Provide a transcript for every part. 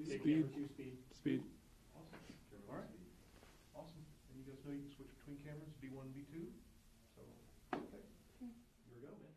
Speed. Speed. Awesome. All right. Awesome. And you guys know you can switch between cameras, V1 and V2. So, okay. Here we go, man.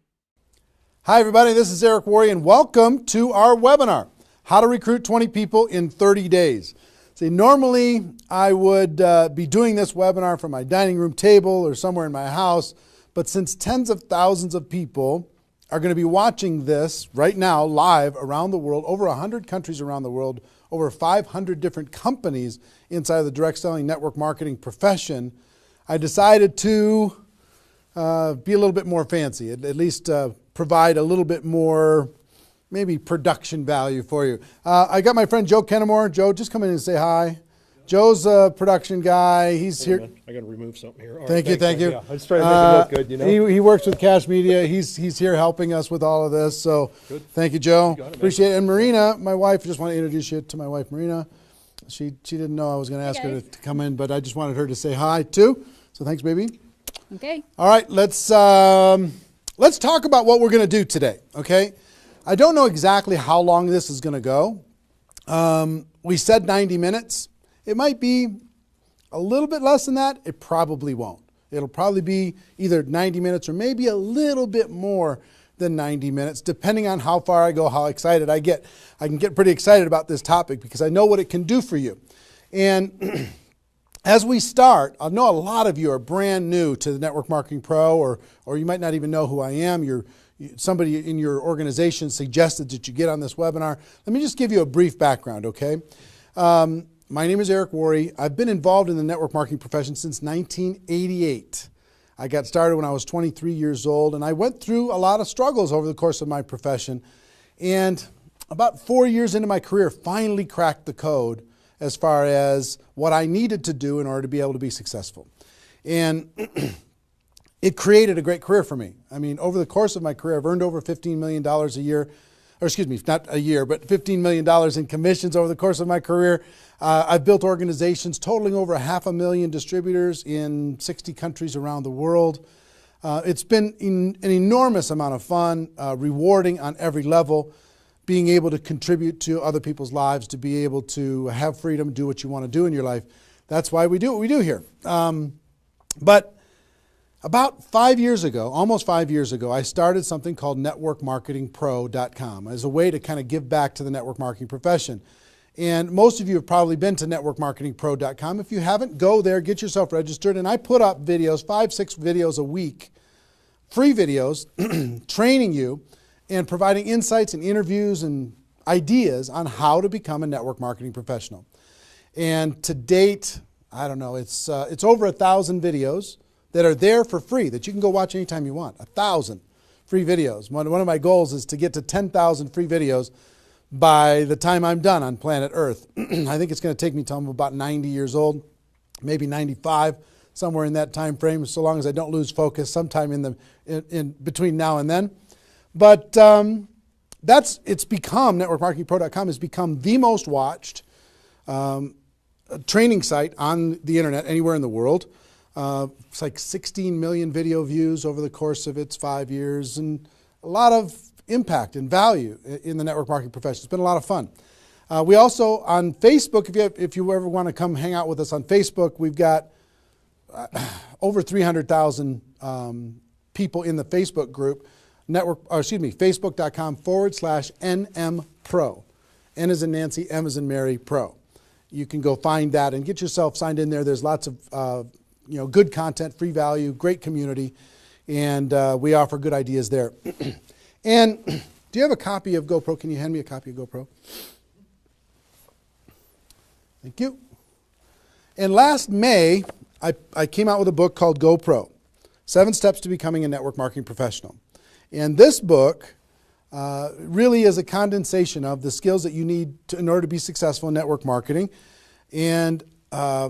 Hi, everybody. This is Eric Worre, and welcome to our webinar, How to Recruit 20 People in 30 Days. See, normally I would be doing this webinar from my dining room table or somewhere in my house, but since tens of thousands of people are going to be watching this right now live around the world, over 100 countries around the world, over 500 different companies inside of the direct selling network marketing profession, I decided to be a little bit more fancy, at least provide a little bit more maybe production value for you. I got my friend Joe Kennemore. Joe, just come in and say hi. Joe's a production guy. He's here. I got to remove something here. All Thank you. Yeah, I just trying to make it look good, you know. He works with Cash Media. He's here helping us with all of this. So Good. Thank you, Joe. You got it, man. Appreciate it. And Marina, my wife, just want to introduce you to my wife, Marina. She didn't know I was going to ask her to come in, but I just wanted her to say hi too. So thanks, baby. Okay. All right, let's talk about what we're going to do today, okay? I don't know exactly how long this is going to go. We said 90 minutes. It might be a little bit less than that. It probably won't. It'll probably be either 90 minutes or maybe a little bit more than 90 minutes, depending on how far I go, how excited I get. I can get pretty excited about this topic because I know what it can do for you. And as we start, I know a lot of you are brand new to the Network Marketing Pro, or you might not even know who I am. Somebody in your organization suggested that you get on this webinar. Let me just give you a brief background, okay? My name is Eric Worre. I've been involved in the network marketing profession since 1988. I got started when I was 23 years old, and I went through a lot of struggles over the course of my profession. And about 4 years into my career, finally cracked the code as far as what I needed to do in order to be able to be successful. And it created a great career for me. I mean, over the course of my career, I've earned over $15 million a year, or excuse me, not a year, but $15 million in commissions over the course of my career. I've built organizations totaling over 500,000 distributors in 60 countries around the world. It's been an enormous amount of fun, rewarding on every level, being able to contribute to other people's lives, to be able to have freedom, do what you want to do in your life. That's why we do what we do here. But about 5 years ago, almost 5 years ago, I started something called networkmarketingpro.com as a way to kind of give back to the network marketing profession. And most of you have probably been to networkmarketingpro.com. If you haven't, go there, get yourself registered. And I put up videos, 5-6 videos a week, free videos, training you and providing insights and interviews and ideas on how to become a network marketing professional. And to date, I don't know, it's over 1,000 videos that are there for free that you can go watch anytime you want. 1,000 free videos. One of my goals is to get to 10,000 free videos by the time I'm done on planet Earth. I think it's going to take me till I'm about 90 years old, maybe 95, somewhere in that time frame, so long as I don't lose focus sometime in between now and then. But it's become, networkmarketingpro.com has become the most watched training site on the internet anywhere in the world. It's like 16 million video views over the course of its 5 years, and a lot of impact and value in the network marketing profession. It's been a lot of fun. We also, on Facebook, if you ever want to come hang out with us on Facebook, we've got over 300,000 people in the Facebook group, facebook.com/NMPro. N as in Nancy, M as in Mary, Pro. You can go find that and get yourself signed in there. There's lots of good content, free value, great community, and we offer good ideas there. And do you have a copy of GoPro? Can you hand me a copy of GoPro? Thank you. And last May, I came out with a book called GoPro, 7 Steps to Becoming a Network Marketing Professional. And this book really is a condensation of the skills that you need in order to be successful in network marketing. And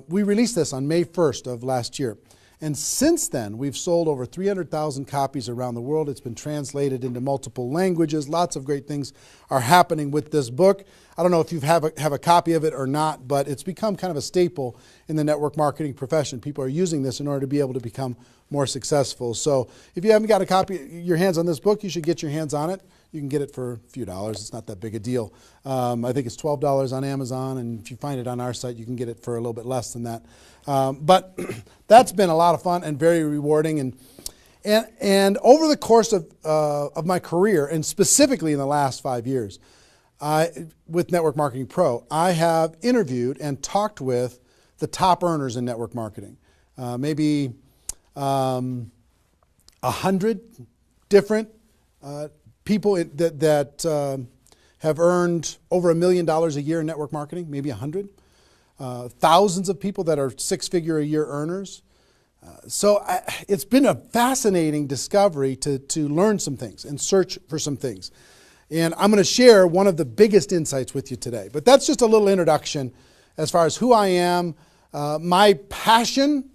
we released this on May 1st of last year. And since then, we've sold over 300,000 copies around the world. It's been translated into multiple languages. Lots of great things are happening with this book. I don't know if you have a copy of it or not, but it's become kind of a staple in the network marketing profession. People are using this in order to be able to become more successful. So if you haven't got a copy, your hands on this book, you should get your hands on it. You can get it for a few dollars. It's not that big a deal. I think it's $12 on Amazon, and if you find it on our site, you can get it for a little bit less than that. But that's been a lot of fun and very rewarding. And over the course of my career, and specifically in the last 5 years, with Network Marketing Pro, I have interviewed and talked with the top earners in network marketing. Maybe 100 different people that have earned over $1 million a year in network marketing, maybe 100. Thousands of people that are six-figure-a-year earners. So it's been a fascinating discovery to learn some things and search for some things. And I'm going to share one of the biggest insights with you today. But that's just a little introduction as far as who I am. My passion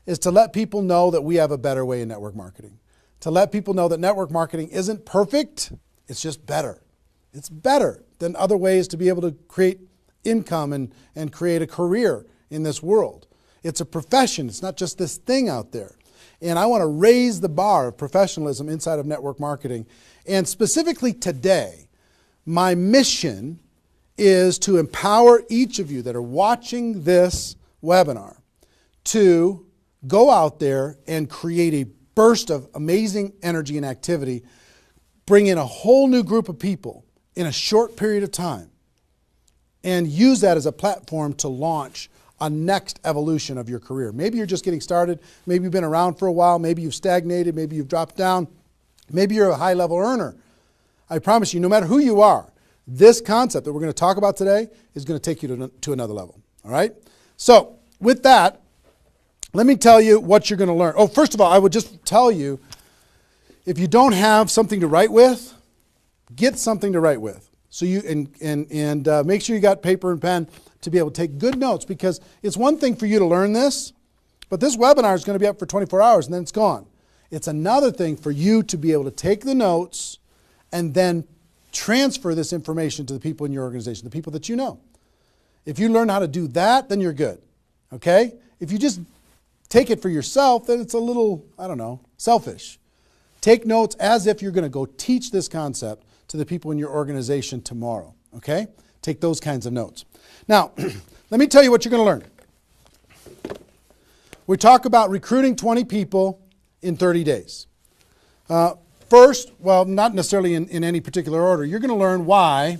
is to let people know that we have a better way in network marketing. To let people know that network marketing isn't perfect, it's just better. It's better than other ways to be able to create income and create a career in this world. It's a profession. It's not just this thing out there. And I want to raise the bar of professionalism inside of network marketing. And specifically today, my mission is to empower each of you that are watching this webinar to go out there and create a burst of amazing energy and activity, bring in a whole new group of people in a short period of time, and use that as a platform to launch a next evolution of your career. Maybe you're just getting started. Maybe you've been around for a while. Maybe you've stagnated. Maybe you've dropped down. Maybe you're a high-level earner. I promise you, no matter who you are, this concept that we're going to talk about today is going to take you to another level. All right? So with that, let me tell you what you're going to learn. Oh, first of all, I would just tell you, if you don't have something to write with, get something to write with. So you and make sure you got paper and pen to be able to take good notes, because it's one thing for you to learn this, but this webinar is going to be up for 24 hours and then it's gone. It's another thing for you to be able to take the notes and then transfer this information to the people in your organization, the people that you know. If you learn how to do that, then you're good. Okay? If you just take it for yourself, then it's a little, I don't know, selfish. Take notes as if you're going to go teach this concept to the people in your organization tomorrow. Okay? Take those kinds of notes. Now, let me tell you what you're going to learn. We talk about recruiting 20 people in 30 days. First, well, not necessarily in any particular order, you're going to learn why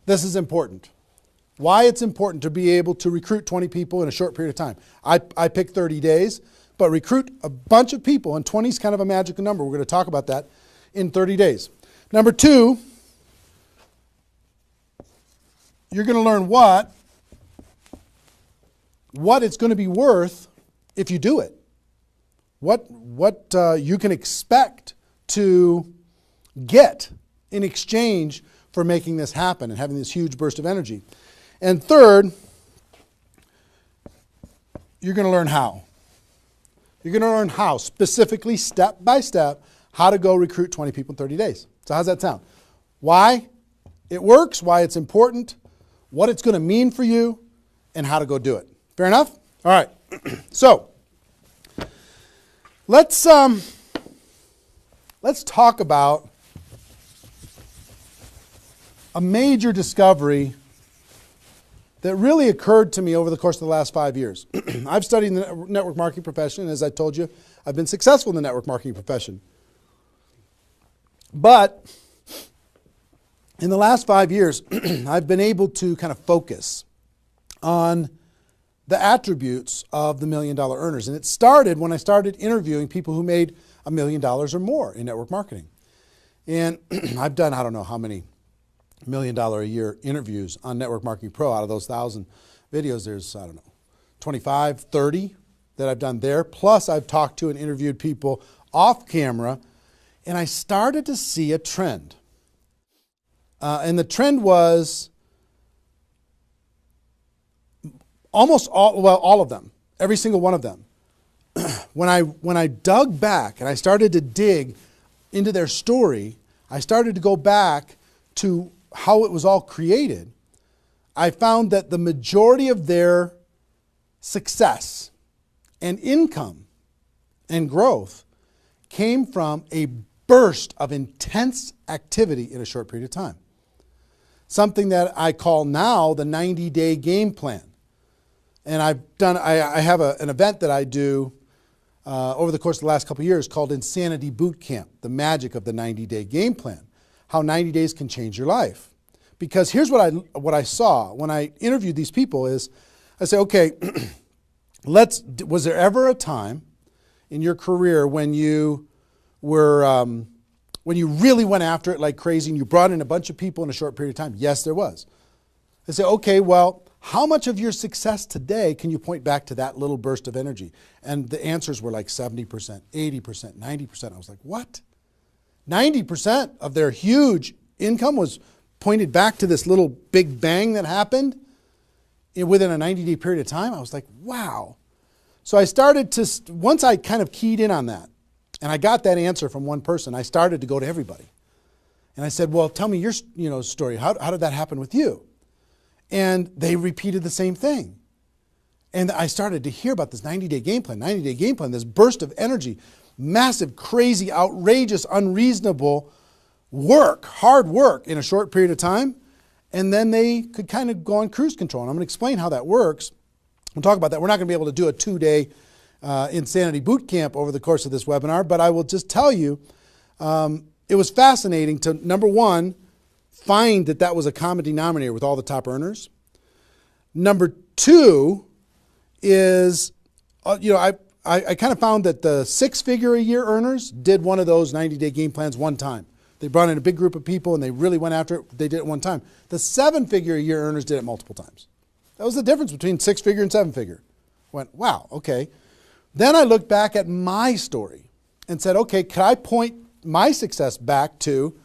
this is important. Why it's important to be able to recruit 20 people in a short period of time. I picked 30 days, but recruit a bunch of people, and 20 is kind of a magical number. We're going to talk about that in 30 days. Number two, you're going to learn what it's going to be worth if you do it. What you can expect to get in exchange for making this happen and having this huge burst of energy. And third, you're going to learn how. You're going to learn how, specifically, step by step, how to go recruit 20 people in 30 days. So how's that sound? Why it works, why it's important, what it's going to mean for you, and how to go do it. Fair enough? All right. So let's talk about a major discovery that really occurred to me over the course of the last 5 years. I've studied the network marketing profession, and as I told you, I've been successful in the network marketing profession. But in the last 5 years, I've been able to kind of focus on the attributes of the $1 million earners. And it started when I started interviewing people who made $1 million or more in network marketing. And I've done, I don't know how many $1 million a year interviews on Network Marketing Pro. Out of those 1,000 videos, there's, I don't know, 25, 30 that I've done there. Plus, I've talked to and interviewed people off camera, and I started to see a trend. And the trend was almost all of them, every single one of them. When I dug back and I started to dig into their story, I started to go back to how it was all created. I found that the majority of their success and income and growth came from a burst of intense activity in a short period of time. Something that I call now the 90-day game plan. And I have an event that I do over the course of the last couple of years called Insanity Boot Camp, the magic of the 90-day game plan, how 90 days can change your life. Because here's what I saw when I interviewed these people is, I say, okay, was there ever a time in your career when you were, when you really went after it like crazy and you brought in a bunch of people in a short period of time? Yes, there was. I say, okay, well, how much of your success today can you point back to that little burst of energy? And the answers were like 70%, 80%, 90%. I was like, what? 90% of their huge income was pointed back to this little big bang that happened within a 90-day period of time. I was like, wow. So I started to, once I kind of keyed in on that, and I got that answer from one person, I started to go to everybody. And I said, well, tell me your story. How did that happen with you? And they repeated the same thing. And I started to hear about this 90-day game plan, this burst of energy, massive, crazy, outrageous, unreasonable work, hard work in a short period of time. And then they could kind of go on cruise control. And I'm going to explain how that works. We'll talk about that. We're not going to be able to do a 2-day Insanity Boot Camp over the course of this webinar, but I will just tell you, it was fascinating to, number one, find that was a common denominator with all the top earners. Number two is, I kind of found that the 6-figure-a-year earners did one of those 90-day game plans one time. They brought in a big group of people and they really went after it. They did it one time. The 7-figure-a-year earners did it multiple times. That was the difference between 6-figure and 7-figure. Went, wow, okay. Then I looked back at my story and said, okay, could I point my success back to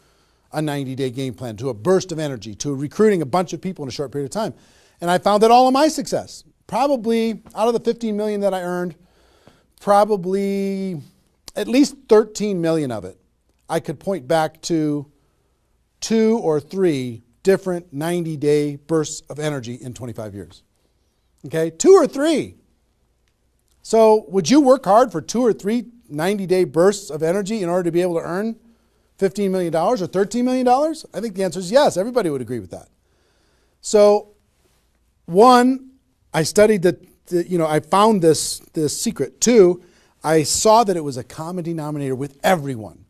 a 90-day game plan, to a burst of energy, to recruiting a bunch of people in a short period of time? And I found that all of my success, probably out of the 15 million that I earned, probably at least 13 million of it, I could point back to 2 or 3 different 90-day bursts of energy in 25 years. Okay, 2 or 3. So would you work hard for 2 or 3 90-day bursts of energy in order to be able to earn $15 million or $13 million? I think the answer is yes. Everybody would agree with that. So, one, I studied I found this secret. 2, I saw that it was a common denominator with everyone.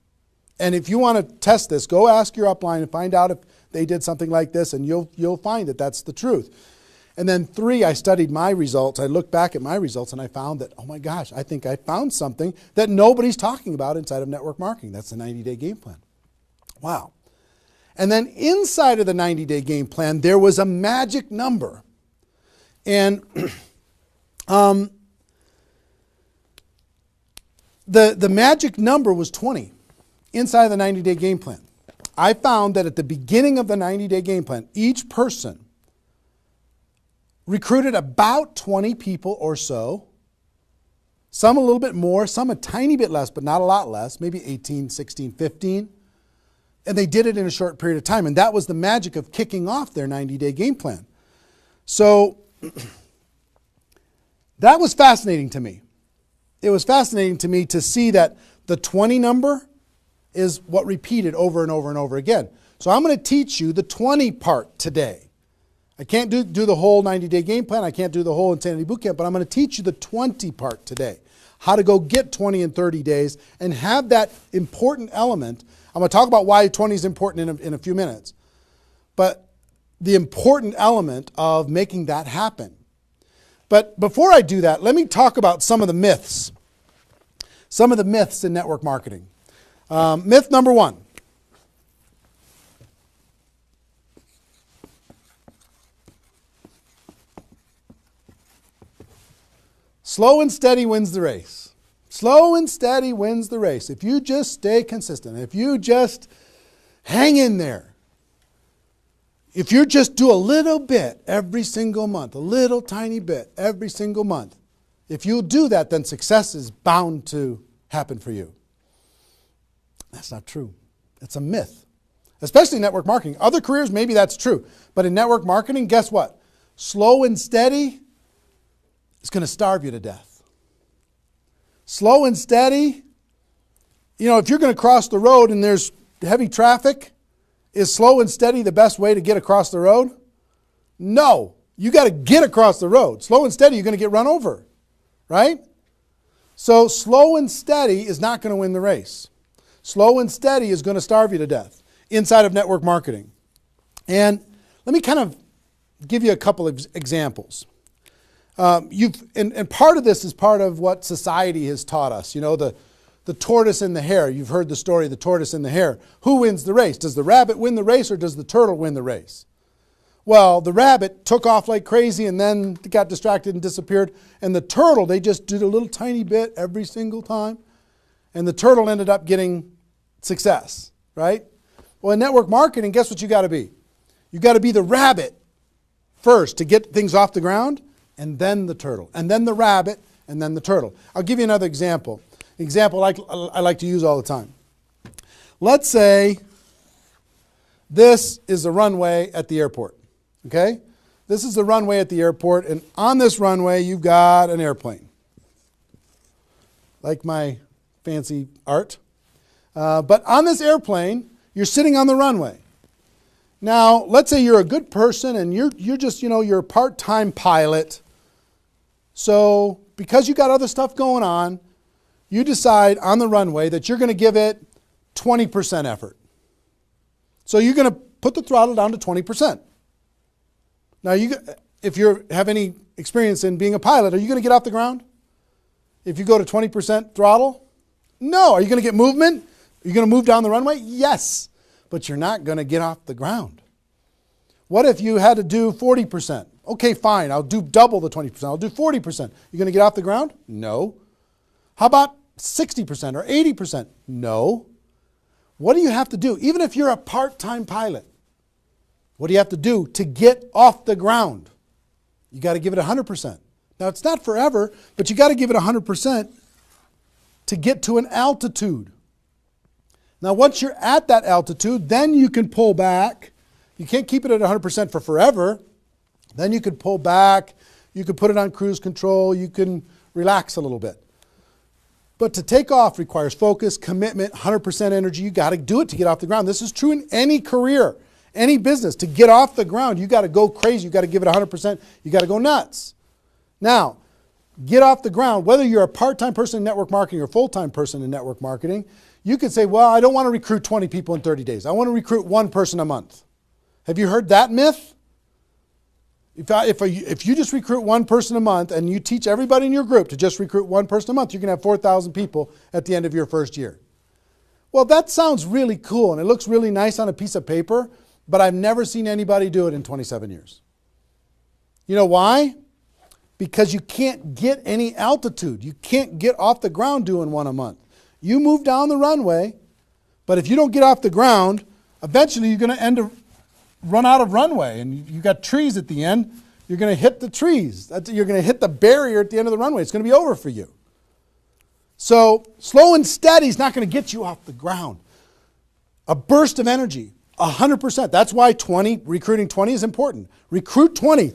And if you want to test this, go ask your upline and find out if they did something like this, and you'll find that that's the truth. And then 3, I studied my results. I looked back at my results and I found that, oh my gosh, I think I found something that nobody's talking about inside of network marketing. That's the 90-day game plan. Wow. And then inside of the 90-day game plan, there was a magic number. And the magic number was 20 inside of the 90-day game plan. I found that at the beginning of the 90-day game plan, each person recruited about 20 people or so, some a little bit more, some a tiny bit less, but not a lot less, maybe 18, 16, 15. And they did it in a short period of time. And that was the magic of kicking off their 90-day game plan. So that was fascinating to me. It was fascinating to me to see that the 20 number is what repeated over and over and over again. So I'm going to teach you the 20 part today. I can't do the whole 90-day game plan. I can't do the whole Insanity Bootcamp, but I'm going to teach you the 20 part today. How to go get 20 in 30 days and have that important element. I'm going to talk about why 20 is important in a few minutes. But the important element of making that happen. But before I do that, let me talk about some of the myths. Some of the myths in network marketing. Myth number 1. Slow and steady wins the race. Slow and steady wins the race. If you just stay consistent, if you just hang in there, if you just do a little bit every single month, a little tiny bit every single month, if you do that, then success is bound to happen for you. That's not true. It's a myth, especially in network marketing. Other careers, maybe that's true. But in network marketing, guess what? Slow and steady is going to starve you to death. Slow and steady if you're going to cross the road and there's heavy traffic, is slow and steady the best way to get across the road? No. You got to get across the road. Slow and steady, you're going to get run over, right? So slow and steady is not going to win the race. Slow and steady is going to starve you to death inside of network marketing. And let me kind of give you a couple of examples. And part of this is part of what society has taught us. The tortoise and the hare. You've heard the story of the tortoise and the hare. Who wins the race? Does the rabbit win the race or does the turtle win the race? Well, the rabbit took off like crazy and then got distracted and disappeared. And the turtle, they just did a little tiny bit every single time. And the turtle ended up getting success, right? Well, in network marketing, guess what you got to be? You got to be the rabbit first to get things off the ground, and then the turtle, and then the rabbit, and then the turtle. I'll give you another example. Example I like to use all the time. Let's say this is the runway at the airport. Okay? This is the runway at the airport, and on this runway you've got an airplane. Like my fancy art. But on this airplane, you're sitting on the runway. Now, let's say you're a good person and you're just, you're a part-time pilot. So, because you got other stuff going on, you decide on the runway that you're going to give it 20% effort. So you're going to put the throttle down to 20%. Now, if you have any experience in being a pilot, are you going to get off the ground? If you go to 20% throttle? No. Are you going to get movement? Are you going to move down the runway? Yes. But you're not going to get off the ground. What if you had to do 40%? Okay, fine. I'll do double the 20%. I'll do 40%. You going to get off the ground? No. How about 60% or 80%? No. What do you have to do? Even if you're a part-time pilot, what do you have to do to get off the ground? You got to give it 100%. Now, it's not forever, but you got to give it 100% to get to an altitude. Now, once you're at that altitude, then you can pull back. You can't keep it at 100% for forever. Then you could pull back. You could put it on cruise control. You can relax a little bit. But to take off requires focus, commitment, 100% energy. You got to do it to get off the ground. This is true in any career, any business. To get off the ground, you got to go crazy. You got to give it 100%. You got to go nuts. Now, get off the ground. Whether you're a part-time person in network marketing or full-time person in network marketing, you could say, well, I don't want to recruit 20 people in 30 days. I want to recruit one person a month. Have you heard that myth? If you just recruit one person a month and you teach everybody in your group to just recruit one person a month, you're going to have 4,000 people at the end of your first year. Well, that sounds really cool and it looks really nice on a piece of paper, but I've never seen anybody do it in 27 years. You know why? Because you can't get any altitude. You can't get off the ground doing one a month. You move down the runway, but if you don't get off the ground, eventually you're going to run out of runway, and you got trees at the end. You're going to hit the trees. You're going to hit the barrier at the end of the runway. It's going to be over for you. So slow and steady is not going to get you off the ground. A burst of energy, 100%. That's why recruiting 20 is important. Recruit 20,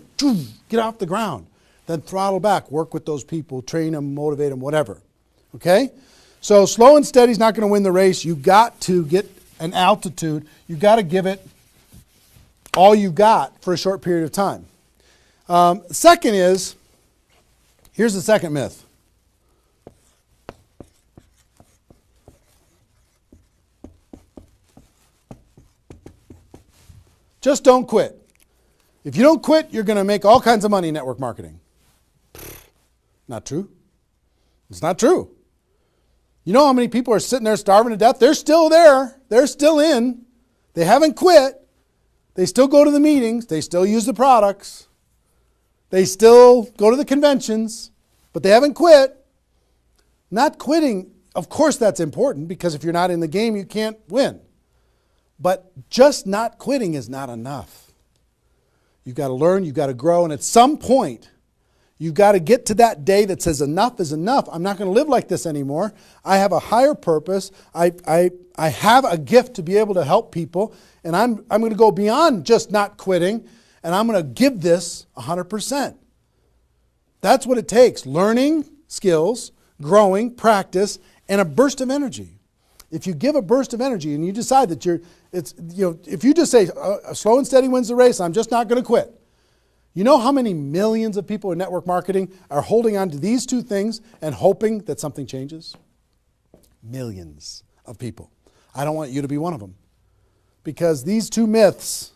get off the ground. Then throttle back, work with those people, train them, motivate them, whatever. Okay? So slow and steady is not going to win the race. You got to get an altitude. You got to give it all you got for a short period of time. Second is, here's the second myth. Just don't quit. If you don't quit, you're going to make all kinds of money in network marketing. Not true. It's not true. You know how many people are sitting there starving to death? They're still there. They're still in. They haven't quit. They still go to the meetings. They still use the products. They still go to the conventions, but they haven't quit. Not quitting, of course that's important because if you're not in the game, you can't win. But just not quitting is not enough. You've got to learn, you've got to grow, and at some point, you've got to get to that day that says enough is enough. I'm not going to live like this anymore. I have a higher purpose. I have a gift to be able to help people, and I'm going to go beyond just not quitting, and I'm going to give this 100%. That's what it takes. Learning skills, growing, practice, and a burst of energy. If you give a burst of energy and you decide that if you just say, slow and steady wins the race, I'm just not going to quit. You know how many millions of people in network marketing are holding on to these two things and hoping that something changes? Millions of people. I don't want you to be one of them. Because these two myths,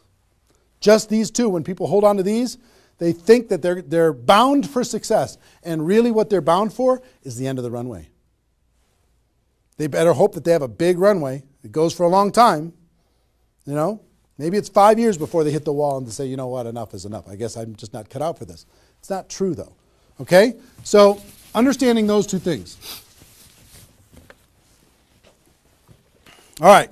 just these two, when people hold on to these, they think that they're bound for success. And really what they're bound for is the end of the runway. They better hope that they have a big runway. It goes for a long time. You know, maybe it's 5 years before they hit the wall and they say, you know what, enough is enough. I guess I'm just not cut out for this. It's not true though. Okay? So understanding those two things. All right.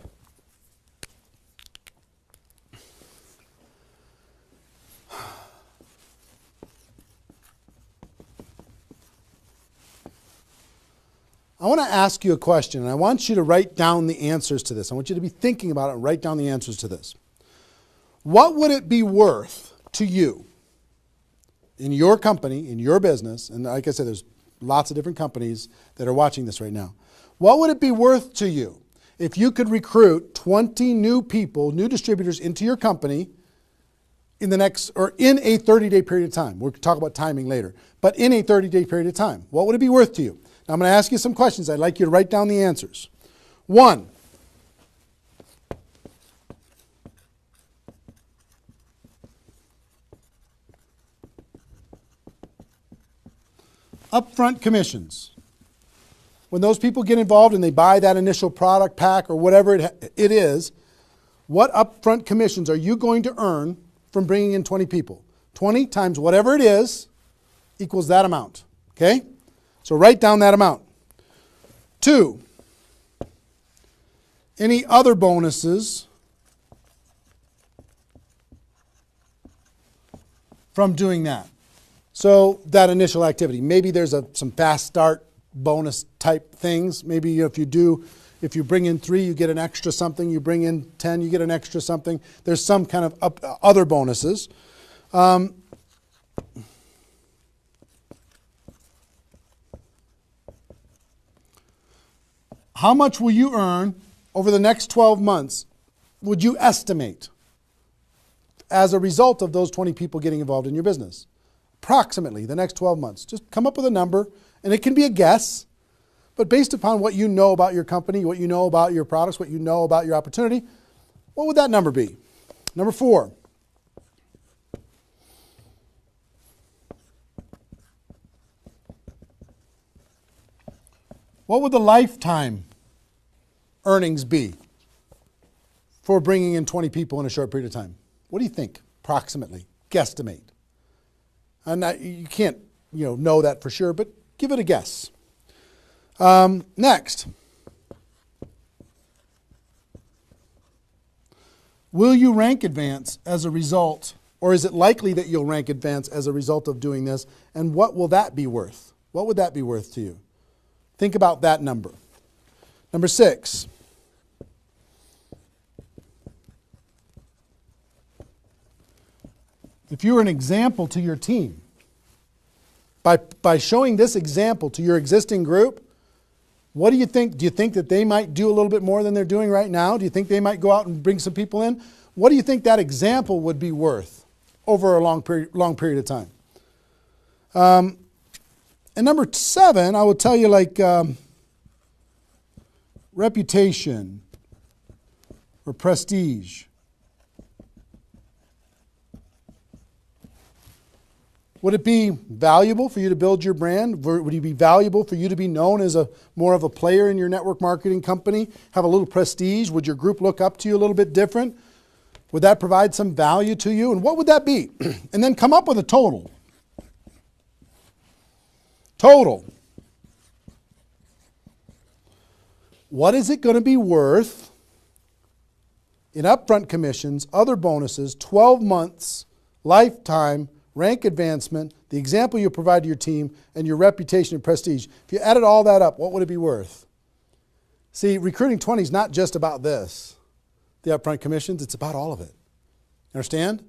I want to ask you a question, and I want you to write down the answers to this. I want you to be thinking about it and write down the answers to this. What would it be worth to you in your company, in your business, and like I said, there's lots of different companies that are watching this right now. What would it be worth to you if you could recruit 20 new people, new distributors into your company in a 30-day period of time? We'll talk about timing later, but in a 30-day period of time. What would it be worth to you? Now I'm going to ask you some questions. I'd like you to write down the answers. 1, upfront commissions. When those people get involved and they buy that initial product pack or whatever it is, what upfront commissions are you going to earn from bringing in 20 people? 20 times whatever it is equals that amount. Okay? So write down that amount. 2, any other bonuses from doing that? So that initial activity. Maybe there's some fast start bonus type things. Maybe if you bring in 3, you get an extra something. You bring in 10, you get an extra something. There's some kind of other bonuses. How much will you earn over the next 12 months, would you estimate, as a result of those 20 people getting involved in your business? Approximately the next 12 months. Just come up with a number, and it can be a guess, but based upon what you know about your company, what you know about your products, what you know about your opportunity, what would that number be? Number 4. What would the lifetime earnings be for bringing in 20 people in a short period of time? What do you think, approximately? Guesstimate. You can't know that for sure, but give it a guess. Next. Will you rank advance as a result, or is it likely that you'll rank advance as a result of doing this? And what will that be worth? What would that be worth to you? Think about that number. Number 6. If you were an example to your team, by showing this example to your existing group, what do you think? Do you think that they might do a little bit more than they're doing right now? Do you think they might go out and bring some people in? What do you think that example would be worth over a long period of time? And number 7, I will tell you, like reputation or prestige. Would it be valuable for you to build your brand? Would it be valuable for you to be known as more of a player in your network marketing company? Have a little prestige? Would your group look up to you a little bit different? Would that provide some value to you? And what would that be? And then come up with a total. Total. What is it going to be worth in upfront commissions, other bonuses, 12 months, lifetime, rank advancement, the example you provide to your team, and your reputation and prestige? If you added all that up, what would it be worth? See, recruiting 20 is not just about this, the upfront commissions. It's about all of it. Understand?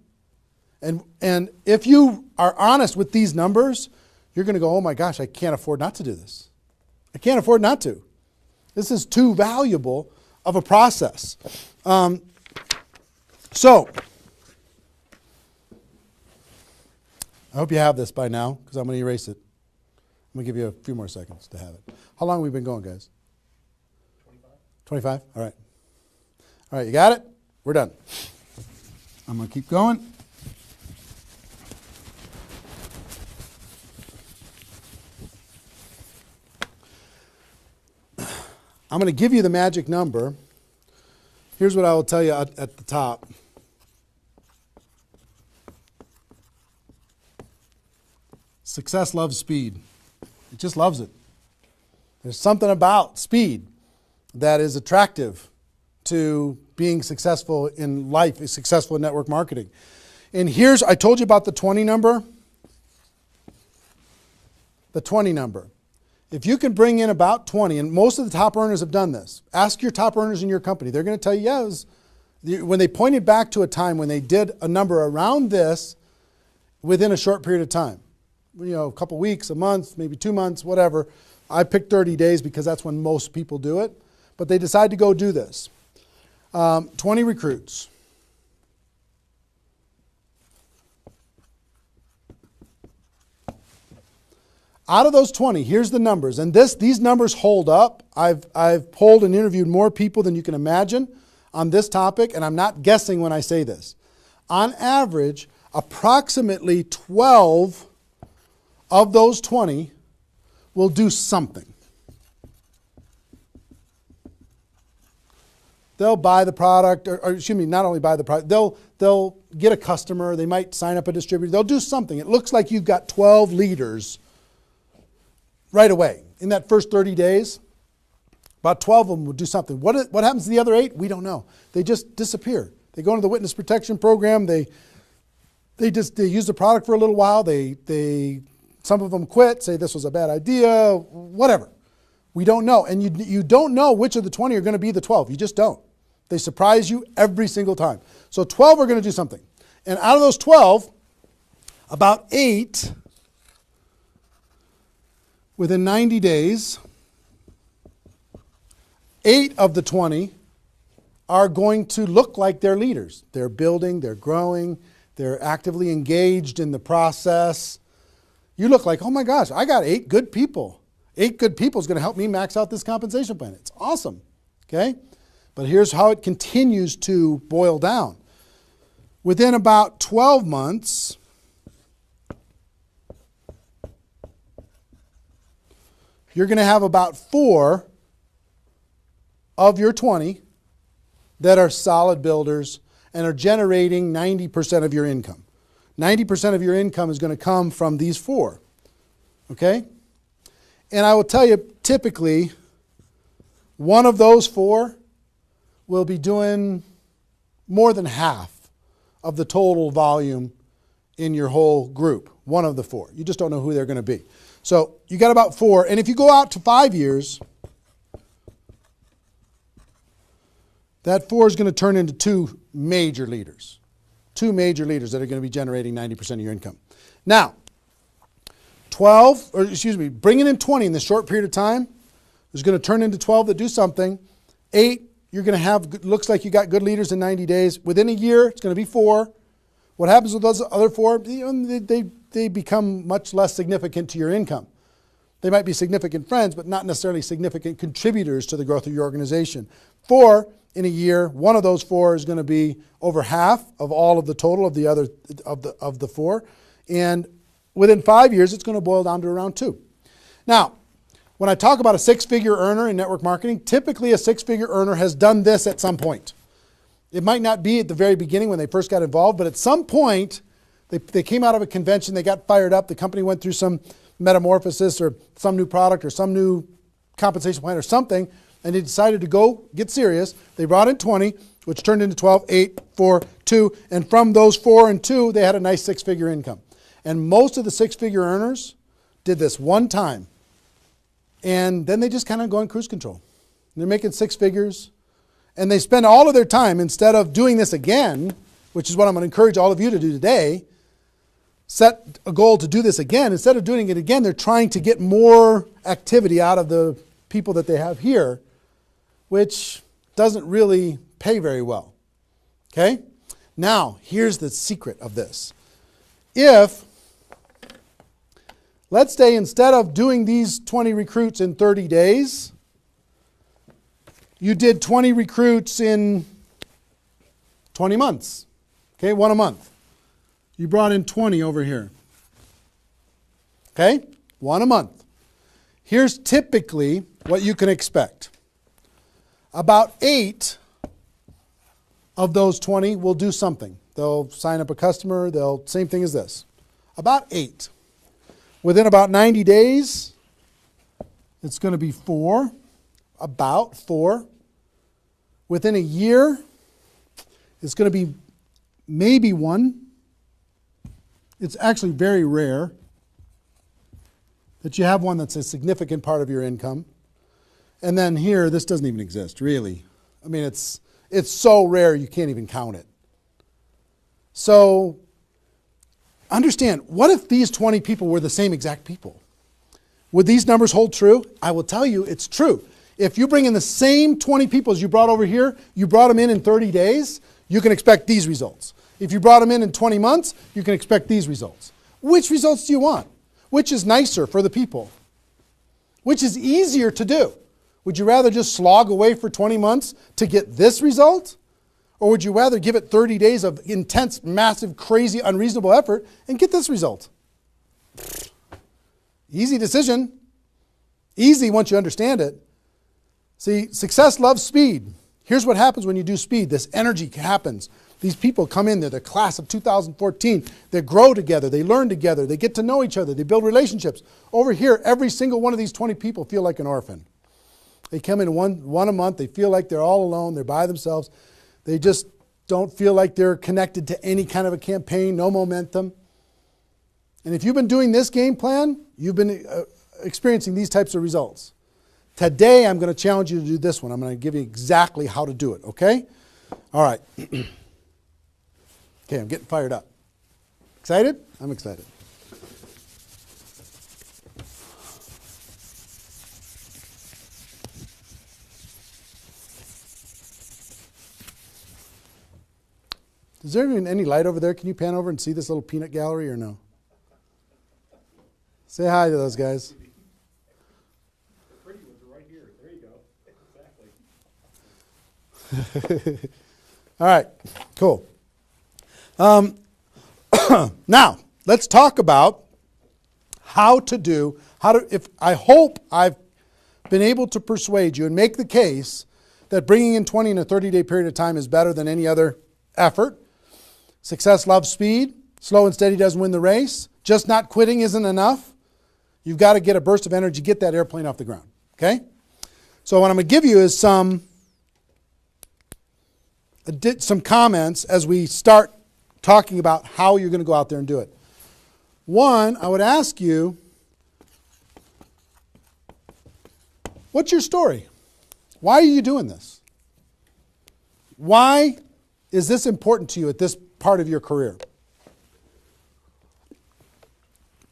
And if you are honest with these numbers, you're going to go, oh my gosh, I can't afford not to do this. I can't afford not to. This is too valuable of a process. So, I hope you have this by now, because I'm going to erase it. I'm going to give you a few more seconds to have it. How long have we been going, guys? 25? All right. All right, you got it? We're done. I'm going to keep going. I'm going to give you the magic number. Here's what I will tell you at the top. Success loves speed. It just loves it. There's something about speed that is attractive to being successful in life, successful in network marketing. And I told you about the 20 number. The 20 number. If you can bring in about 20, and most of the top earners have done this. Ask your top earners in your company. They're going to tell you, yes. When they pointed back to a time when they did a number around this within a short period of time. A couple weeks, a month, maybe 2 months, whatever. I picked 30 days because that's when most people do it. But they decide to go do this. 20 recruits. Out of those 20, here's the numbers. And these numbers hold up. I've polled and interviewed more people than you can imagine on this topic, and I'm not guessing when I say this. On average, approximately 12 of those 20 will do something. They'll buy the product, or excuse me, not only buy the product, they'll get a customer, they might sign up a distributor, they'll do something. It looks like you've got 12 leaders right away. In that first 30 days, about 12 of them will do something. What happens to the other 8? We don't know. They just disappear. They go into the witness protection program, they use the product for a little while, some of them quit, say this was a bad idea, whatever. We don't know. And you don't know which of the 20 are going to be the 12. You just don't. They surprise you every single time. So 12 are going to do something. And out of those 12, about 8, within 90 days, 8 of the 20 are going to look like they're leaders. They're building, they're growing, they're actively engaged in the process. You look like, oh my gosh, I got 8 good people. 8 good people is going to help me max out this compensation plan. It's awesome. Okay? But here's how it continues to boil down. Within about 12 months, you're going to have about 4 of your 20 that are solid builders and are generating 90% of your income. 90% of your income is going to come from these 4. Okay? And I will tell you, typically, one of those 4 will be doing more than half of the total volume in your whole group. One of the 4. You just don't know who they're going to be. So you got about 4. And if you go out to 5 years, that 4 is going to turn into 2 major leaders. 2 major leaders that are going to be generating 90% of your income. Now, bringing in 20 in this short period of time is going to turn into 12 that do something. 8, you're going to have, looks like you got good leaders in 90 days. Within a year, it's going to be 4. What happens with those other 4? They become much less significant to your income. They might be significant friends, but not necessarily significant contributors to the growth of your organization. 4 in a year, one of those 4 is going to be over half of all of the total of the other of the 4, and within 5 years, it's going to boil down to around 2. Now, when I talk about a 6-figure earner in network marketing, typically a 6-figure earner has done this at some point. It might not be at the very beginning when they first got involved, but at some point, they came out of a convention, they got fired up, the company went through some metamorphosis or some new product or some new compensation plan or something, and they decided to go get serious. They brought in 20, which turned into 12, 8, 4, 2, and from those 4 and 2, they had a nice 6-figure income. And most of the 6-figure earners did this one time, and then they just kind of go in cruise control. They're making 6 figures, and they spend all of their time, instead of doing this again, which is what I'm going to encourage all of you to do today, set a goal to do this again. Instead of doing it again, they're trying to get more activity out of the people that they have here which doesn't really pay very well. Okay? Now, here's the secret of this. If, let's say instead of doing these 20 recruits in 30 days, you did 20 recruits in 20 months. Okay, one a month. You brought in 20 over here. Okay, one a month. Here's typically what you can expect. About 8 of those 20 will do something. They'll sign up a customer, same thing as this. About 8. Within about 90 days, it's going to be 4. About 4. Within a year, it's going to be maybe 1. It's actually very rare that you have one that's a significant part of your income. And then here, this doesn't even exist, really. I mean, it's so rare you can't even count it. So understand, what if these 20 people were the same exact people? Would these numbers hold true? I will tell you it's true. If you bring in the same 20 people as you brought over here, you brought them in 30 days, you can expect these results. If you brought them in 20 months, you can expect these results. Which results do you want? Which is nicer for the people? Which is easier to do? Would you rather just slog away for 20 months to get this result? Or would you rather give it 30 days of intense, massive, crazy, unreasonable effort and get this result? Easy decision. Easy once you understand it. See, success loves speed. Here's what happens when you do speed. This energy happens. These people come in, they're the class of 2014. They grow together, they learn together, they get to know each other, they build relationships. Over here, every single one of these 20 people feel like an orphan. They come in one a month, they feel like they're all alone, they're by themselves. They just don't feel like they're connected to any kind of a campaign, no momentum. And if you've been doing this game plan, you've been experiencing these types of results. Today, I'm going to challenge you to do this one. I'm going to give you exactly how to do it, okay? All right. Okay, I'm getting fired up. Excited? I'm excited. Is there even any light over there? Can you pan over and see this little peanut gallery or no? Say hi to those guys. The pretty ones are right here. There you go. Exactly. All right, cool. Now, let's talk about I hope I've been able to persuade you and make the case that bringing in 20 in a 30-day period of time is better than any other effort. Success loves speed. Slow and steady doesn't win the race. Just not quitting isn't enough. You've got to get a burst of energy, get that airplane off the ground, okay? So what I'm going to give you is some comments as we start talking about how you're going to go out there and do it. One, I would ask you, what's your story? Why are you doing this? Why is this important to you at this part of your career?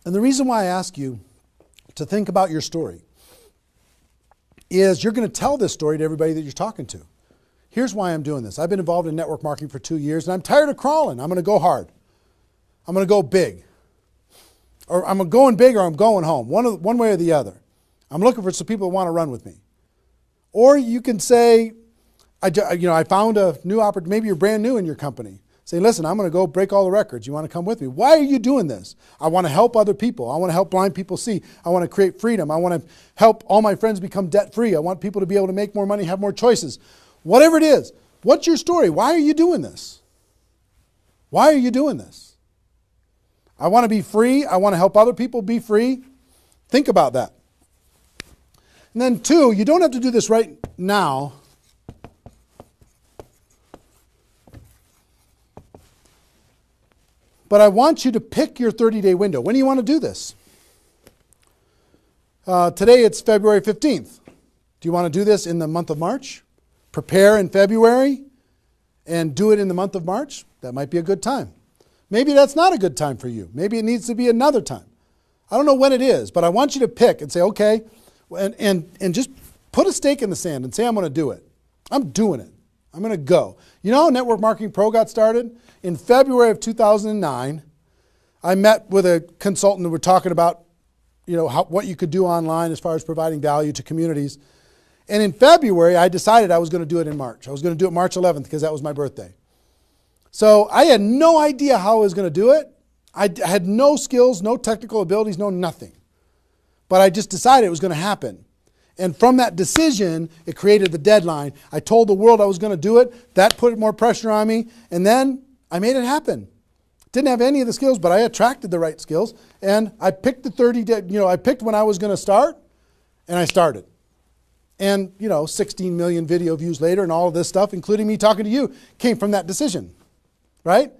And the reason why I ask you to think about your story is you're going to tell this story to everybody that you're talking to. Here's why I'm doing this. I've been involved in network marketing for 2 years, and I'm tired of crawling. I'm going to go hard. I'm going to go big. Or I'm going big or I'm going home, one way or the other. I'm looking for some people that want to run with me. Or you can say, I found a new opportunity. Maybe you're brand new in your company. Say, listen, I'm going to go break all the records. You want to come with me? Why are you doing this? I want to help other people. I want to help blind people see. I want to create freedom. I want to help all my friends become debt-free. I want people to be able to make more money, have more choices. Whatever it is, what's your story? Why are you doing this? Why are you doing this? I want to be free. I want to help other people be free. Think about that. And then 2, you don't have to do this right now. But I want you to pick your 30-day window. When do you want to do this? Today it's February 15th. Do you want to do this in the month of March? Prepare in February and do it in the month of March? That might be a good time. Maybe that's not a good time for you. Maybe it needs to be another time. I don't know when it is, but I want you to pick and say, okay, and just put a stake in the sand and say, I'm going to do it. I'm doing it. I'm going to go. You know how Network Marketing Pro got started? In February of 2009, I met with a consultant and we're talking about, what you could do online as far as providing value to communities. And in February, I decided I was going to do it in March. I was going to do it March 11th because that was my birthday. So I had no idea how I was going to do it. I had no skills, no technical abilities, no nothing. But I just decided it was going to happen. And from that decision, it created the deadline. I told the world I was going to do it. That put more pressure on me. And then I made it happen. Didn't have any of the skills, but I attracted the right skills. And I picked the 30-day, I picked when I was going to start, and I started. And, 16 million video views later and all of this stuff, including me talking to you, came from that decision. Right?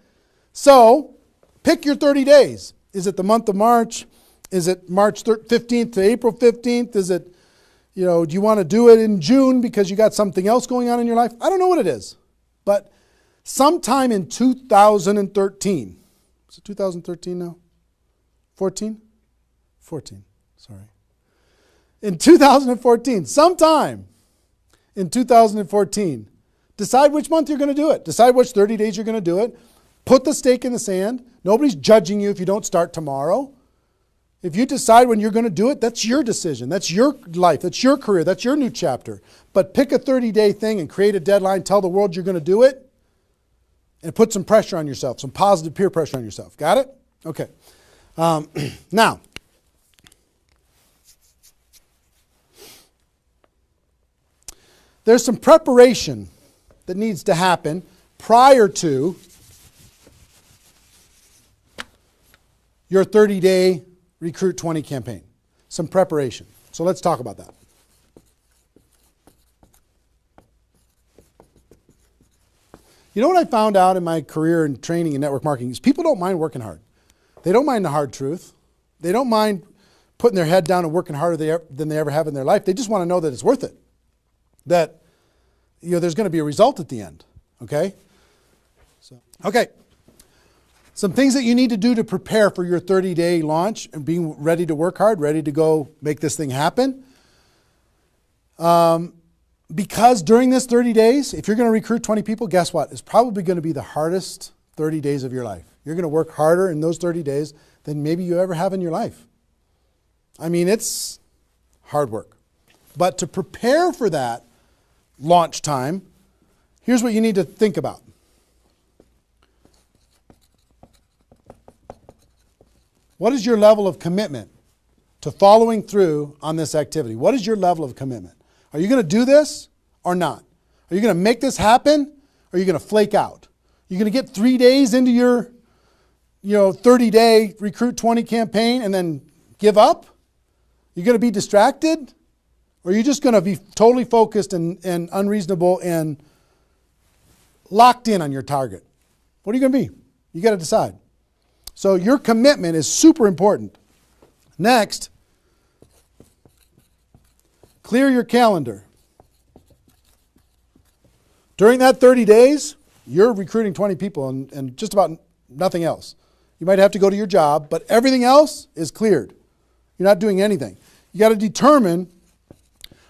So, pick your 30 days. Is it the month of March? Is it March 15th to April 15th? Is it, do you want to do it in June because you got something else going on in your life? I don't know what it is. But sometime in 2013, is it 2013 now? 14? 14, sorry. In 2014, sometime in 2014, decide which month you're going to do it. Decide which 30 days you're going to do it. Put the stake in the sand. Nobody's judging you if you don't start tomorrow. If you decide when you're going to do it, that's your decision. That's your life. That's your career. That's your new chapter. But pick a 30-day thing and create a deadline. Tell the world you're going to do it. And put some pressure on yourself, some positive peer pressure on yourself. Got it? Okay. Now, there's some preparation that needs to happen prior to your 30-day Recruit 20 campaign. Some preparation. So let's talk about that. You know what I found out in my career in training in network marketing is people don't mind working hard. They don't mind the hard truth. They don't mind putting their head down and working harder than they ever have in their life. They just want to know that it's worth it. That there's going to be a result at the end. Okay? Okay. Some things that you need to do to prepare for your 30-day launch and being ready to work hard, ready to go make this thing happen. Because during this 30 days, if you're going to recruit 20 people, guess what? It's probably going to be the hardest 30 days of your life. You're going to work harder in those 30 days than maybe you ever have in your life. I mean, it's hard work. But to prepare for that launch time, here's what you need to think about. What is your level of commitment to following through on this activity? What is your level of commitment? Are you going to do this or not? Are you going to make this happen or are you going to flake out? You're going to get 3 days into your 30-day Recruit 20 campaign and then give up? You're going to be distracted? Or are you just going to be totally focused and unreasonable and locked in on your target? What are you going to be? You got to decide. So your commitment is super important. Next, clear your calendar. During that 30 days, you're recruiting 20 people and just about nothing else. You might have to go to your job, but everything else is cleared. You're not doing anything. You got to determine,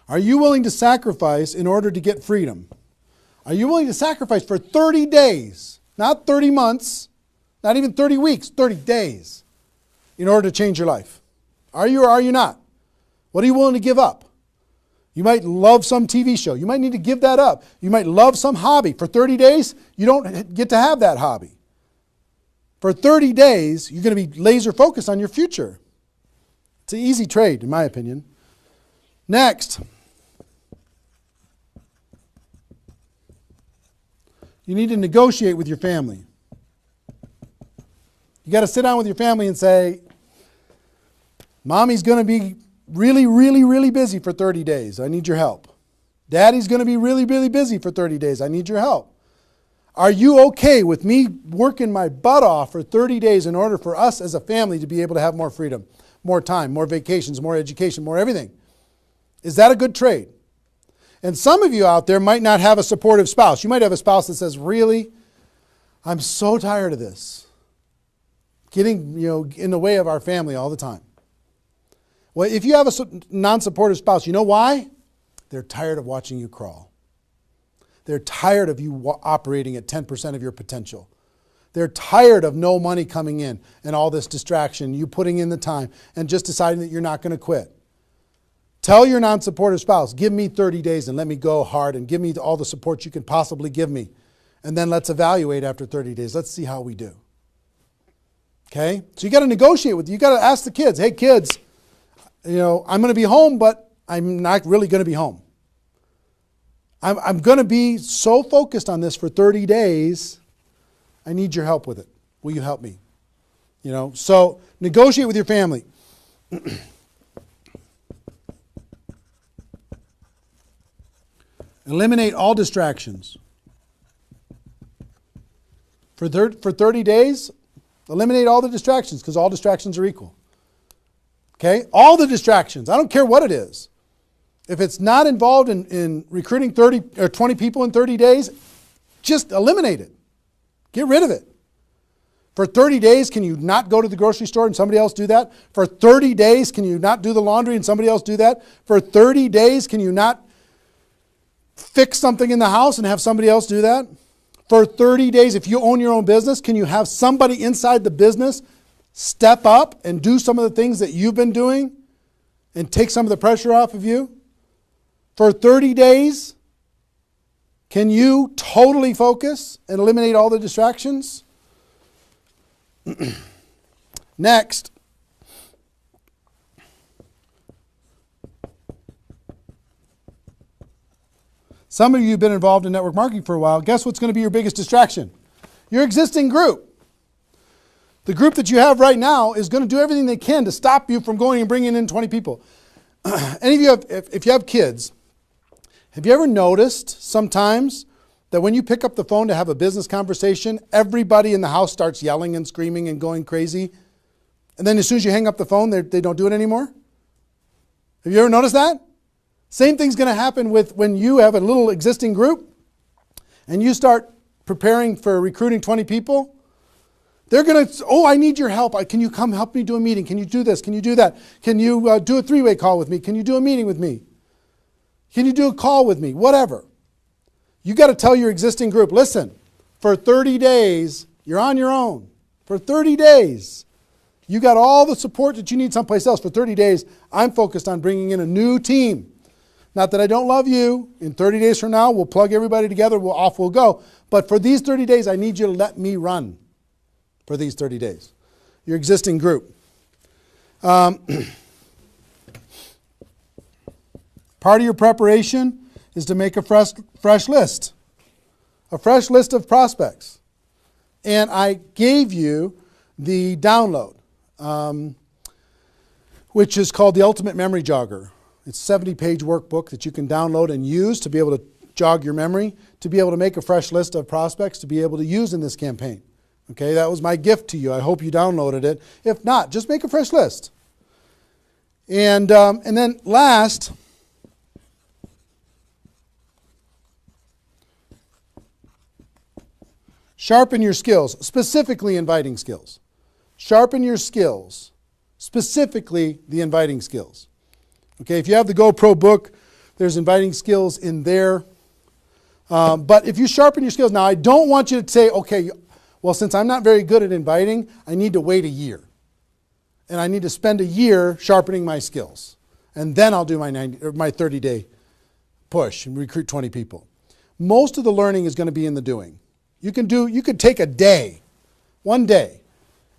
are you willing to sacrifice in order to get freedom? Are you willing to sacrifice for 30 days, not 30 months, not even 30 weeks, 30 days in order to change your life? Are you or are you not? What are you willing to give up? You might love some TV show. You might need to give that up. You might love some hobby. For 30 days, you don't get to have that hobby. For 30 days, you're going to be laser focused on your future. It's an easy trade, in my opinion. Next, you need to negotiate with your family. You got to sit down with your family and say, Mommy's going to be really, really, really busy for 30 days. I need your help. Daddy's going to be really, really busy for 30 days. I need your help. Are you okay with me working my butt off for 30 days in order for us as a family to be able to have more freedom, more time, more vacations, more education, more everything? Is that a good trade? And some of you out there might not have a supportive spouse. You might have a spouse that says, really, I'm so tired of this. Getting in the way of our family all the time. Well, if you have a non-supportive spouse, you know why? They're tired of watching you crawl. They're tired of you operating at 10% of your potential. They're tired of no money coming in and all this distraction, you putting in the time and just deciding that you're not going to quit. Tell your non-supportive spouse, give me 30 days and let me go hard and give me all the support you can possibly give me. And then let's evaluate after 30 days. Let's see how we do. Okay? So you got to negotiate with, you got to ask the kids, hey kids, I'm going to be home, but I'm not really going to be home. I'm going to be so focused on this for 30 days. I need your help with it. Will you help me? So negotiate with your family. Eliminate all distractions. For 30 days, eliminate all the distractions because all distractions are equal. Okay? All the distractions. I don't care what it is. If it's not involved in recruiting 30 or 20 people in 30 days, just eliminate it. Get rid of it. For 30 days, can you not go to the grocery store and somebody else do that? For 30 days, can you not do the laundry and somebody else do that? For 30 days, can you not fix something in the house and have somebody else do that? For 30 days, if you own your own business, can you have somebody inside the business step up and do some of the things that you've been doing and take some of the pressure off of you? For 30 days, can you totally focus and eliminate all the distractions? Next. Some of you have been involved in network marketing for a while. Guess what's going to be your biggest distraction? Your existing group. The group that you have right now is going to do everything they can to stop you from going and bringing in 20 people. Any of you, if you have kids, have you ever noticed sometimes that when you pick up the phone to have a business conversation, everybody in the house starts yelling and screaming and going crazy? And then as soon as you hang up the phone, they don't do it anymore? Have you ever noticed that? Same thing's going to happen with when you have a little existing group and you start preparing for recruiting 20 people. They're going to, I need your help. Can you come help me do a meeting? Can you do this? Can you do that? Can you do a three-way call with me? Can you do a meeting with me? Can you do a call with me? Whatever. You got to tell your existing group, listen, for 30 days, you're on your own. For 30 days, you got all the support that you need someplace else. For 30 days, I'm focused on bringing in a new team. Not that I don't love you. In 30 days from now, we'll plug everybody together. Off we'll go. But for these 30 days, I need you to let me run for these 30 days. Your existing group. Part of your preparation is to make a fresh list. A fresh list of prospects. And I gave you the download, which is called the Ultimate Memory Jogger. It's a 70-page workbook that you can download and use to be able to jog your memory, to be able to make a fresh list of prospects to be able to use in this campaign. Okay, that was my gift to you. I hope you downloaded it. If not, just make a fresh list. And then last, sharpen your skills, specifically inviting skills. Sharpen your skills, specifically the inviting skills. Okay, if you have the GoPro book, there's inviting skills in there. But if you sharpen your skills, now I don't want you to say, okay, well, since I'm not very good at inviting, I need to wait a year. And I need to spend a year sharpening my skills. And then I'll do my 30-day push and recruit 20 people. Most of the learning is going to be in the doing. You could take a day, one day,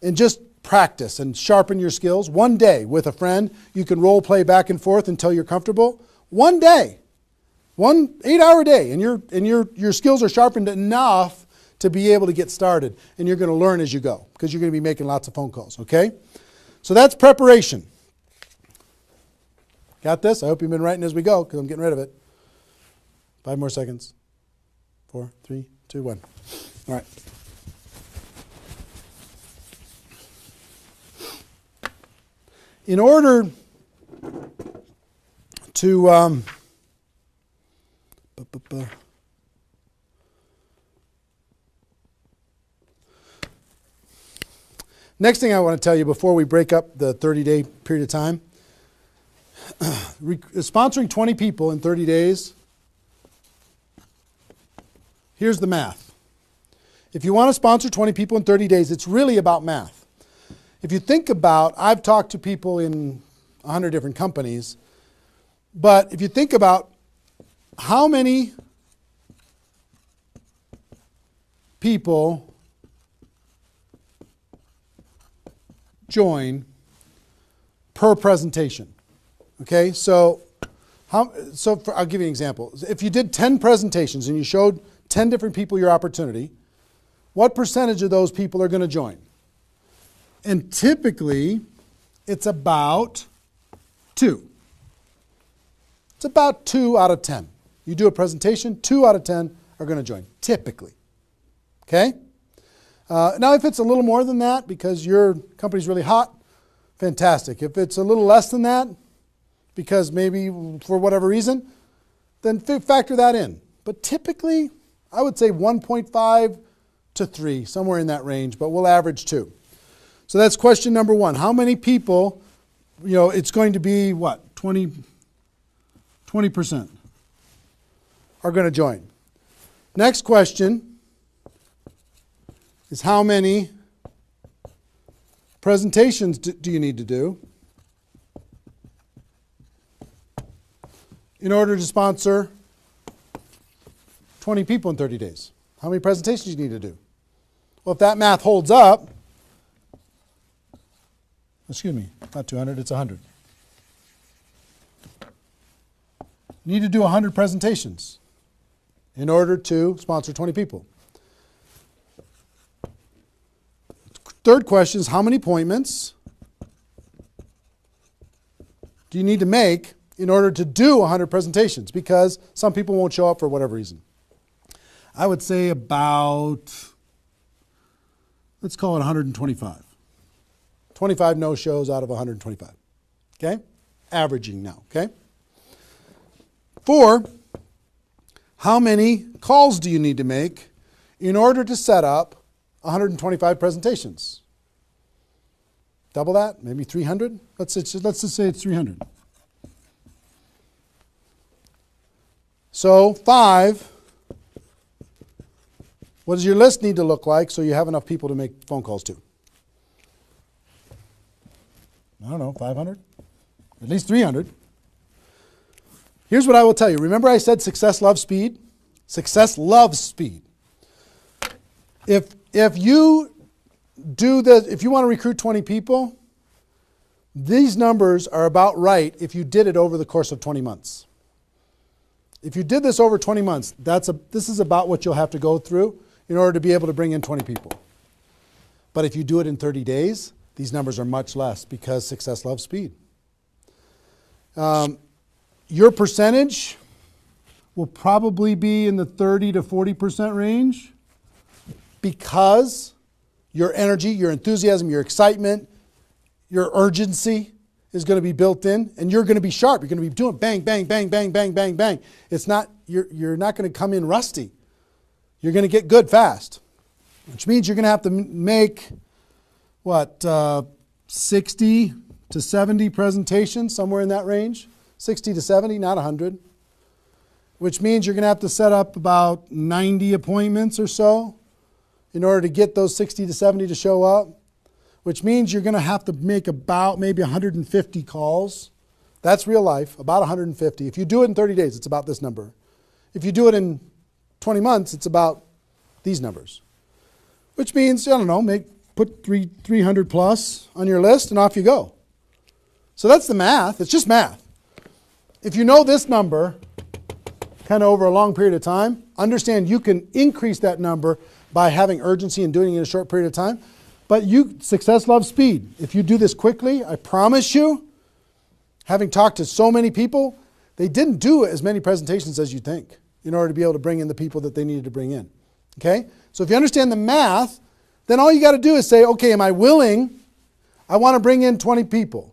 and just practice and sharpen your skills. One day with a friend, you can role play back and forth until you're comfortable. One day, 1 8-hour day, and your skills are sharpened enough to be able to get started. And you're going to learn as you go because you're going to be making lots of phone calls, okay? So that's preparation. Got this? I hope you've been writing as we go because I'm getting rid of it. 5 more seconds. 4, 3, 2, 1. All right. In order to next thing I want to tell you before we break up the 30-day period of time, sponsoring 20 people in 30 days here's the math. If you want to sponsor 20 people in 30 days, it's really about math. If you think about, I've talked to people in 100 different companies, but if you think about how many people join per presentation. Okay, so I'll give you an example. If you did 10 presentations and you showed 10 different people your opportunity, what percentage of those people are going to join? And typically, it's about 2. It's about 2 out of 10. You do a presentation, 2 out of 10 are going to join, typically. Okay? Now, if it's a little more than that because your company's really hot, fantastic. If it's a little less than that, because maybe for whatever reason, then factor that in. But typically, I would say 1.5 to 3, somewhere in that range, but we'll average 2. So that's question number 1. How many people, it's going to be what? 20% are going to join. Next question is how many presentations do you need to do in order to sponsor 20 people in 30 days? How many presentations do you need to do? Well, if that math holds up, excuse me, not 200, it's 100. You need to do 100 presentations in order to sponsor 20 people. Third question is how many appointments do you need to make in order to do 100 presentations? Because some people won't show up for whatever reason. I would say about, let's call it 125. 25 no-shows out of 125. Okay? Averaging now, okay? 4, how many calls do you need to make in order to set up 125 presentations? Double that? Maybe 300? Let's just say it's 300. So 5, what does your list need to look like so you have enough people to make phone calls to? I don't know, 500? At least 300. Here's what I will tell you. Remember I said success loves speed? Success loves speed. If you do this, if you want to recruit 20 people, these numbers are about right if you did it over the course of 20 months. If you did this over 20 months, this is about what you'll have to go through in order to be able to bring in 20 people. But if you do it in 30 days, these numbers are much less because success loves speed. Your percentage will probably be in the 30 to 40% range because your energy, your enthusiasm, your excitement, your urgency is going to be built in, and you're going to be sharp. You're going to be doing bang, bang, bang, bang, bang, bang, bang. It's not, you're not going to come in rusty. You're going to get good fast, which means you're going to have to make, 60 to 70 presentations, somewhere in that range. 60 to 70, not 100. Which means you're going to have to set up about 90 appointments or so in order to get those 60 to 70 to show up. Which means you're going to have to make about maybe 150 calls. That's real life, about 150. If you do it in 30 days, it's about this number. If you do it in 20 months, it's about these numbers. Which means, put 300 plus on your list and off you go. So that's the math. It's just math. If you know this number kind of over a long period of time, understand you can increase that number by having urgency and doing it in a short period of time. But success loves speed. If you do this quickly, I promise you, having talked to so many people, they didn't do as many presentations as you think in order to be able to bring in the people that they needed to bring in. Okay? So if you understand the math, then all you got to do is say, okay, am I willing? I want to bring in 20 people.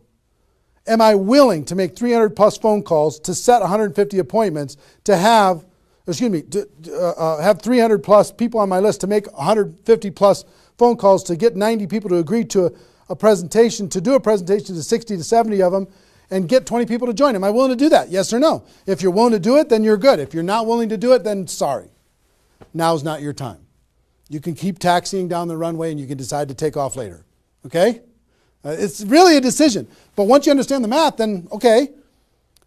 Am I willing to make 300 plus phone calls to set 150 appointments to have 300 plus people on my list to make 150 plus phone calls to get 90 people to agree to a presentation, to do a presentation to 60 to 70 of them and get 20 people to join? Am I willing to do that? Yes or no? If you're willing to do it, then you're good. If you're not willing to do it, then sorry. now's not your time. You can keep taxiing down the runway and you can decide to take off later. Okay? It's really a decision. But once you understand the math, then okay,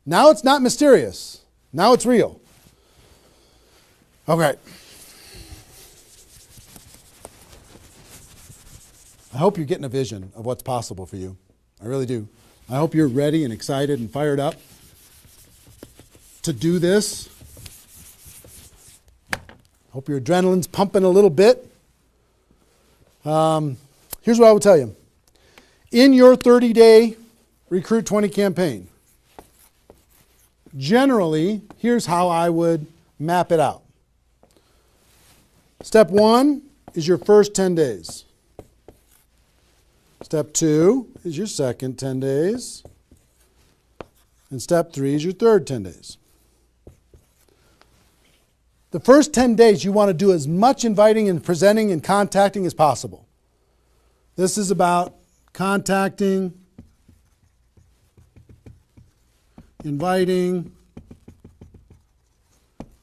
now it's not mysterious. Now it's real. Okay. I hope you're getting a vision of what's possible for you. I really do. I hope you're ready and excited and fired up to do this. Hope your adrenaline's pumping a little bit. Here's what I will tell you. In your 30-day Recruit 20 campaign, generally, here's how I would map it out. Step 1 is your first 10 days. Step 2 is your second 10 days. And step 3 is your third 10 days. The first 10 days, you want to do as much inviting and presenting and contacting as possible. This is about contacting, inviting,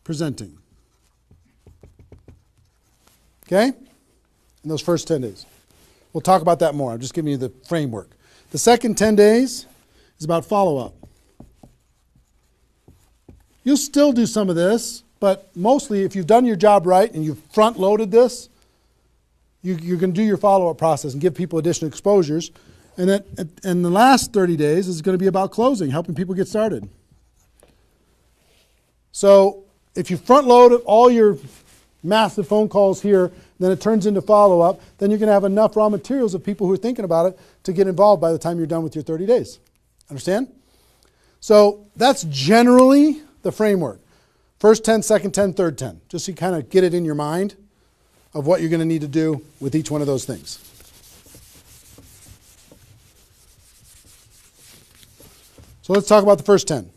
presenting. Okay? In those first 10 days. We'll talk about that more. I'm just giving you the framework. The second 10 days is about follow-up. You'll still do some of this, but mostly if you've done your job right and you've front-loaded this, you're going to do your follow-up process and give people additional exposures. And the last 30 days is going to be about closing, helping people get started. So if you front-load all your massive phone calls here, then it turns into follow-up, then you're going to have enough raw materials of people who are thinking about it to get involved by the time you're done with your 30 days. Understand? So that's generally the framework. First 10, second 10, third 10. Just so you kind of get it in your mind of what you're going to need to do with each one of those things. So let's talk about the first 10.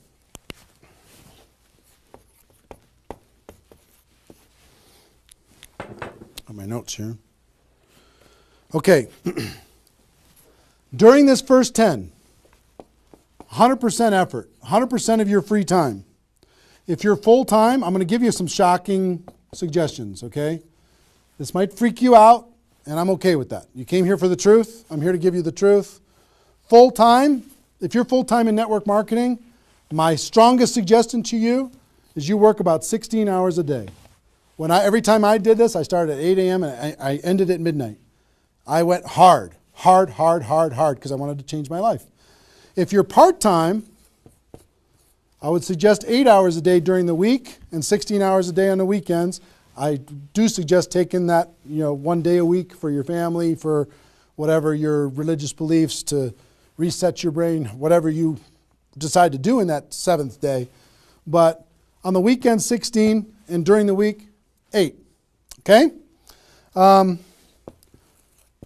My notes here. Okay. During this first 10, 100% effort, 100% of your free time. If you're full-time, I'm going to give you some shocking suggestions, okay? This might freak you out, and I'm okay with that. You came here for the truth. I'm here to give you the truth. Full-time, if you're full-time in network marketing, my strongest suggestion to you is you work about 16 hours a day. Every time I did this, I started at 8 a.m. and I ended at midnight. I went hard, because I wanted to change my life. If you're part-time, I would suggest 8 hours a day during the week and 16 hours a day on the weekends. I do suggest taking that, 1 day a week for your family, for whatever your religious beliefs, to reset your brain, whatever you decide to do in that 7th day. But on the weekend, 16, and during the week, 8. Okay?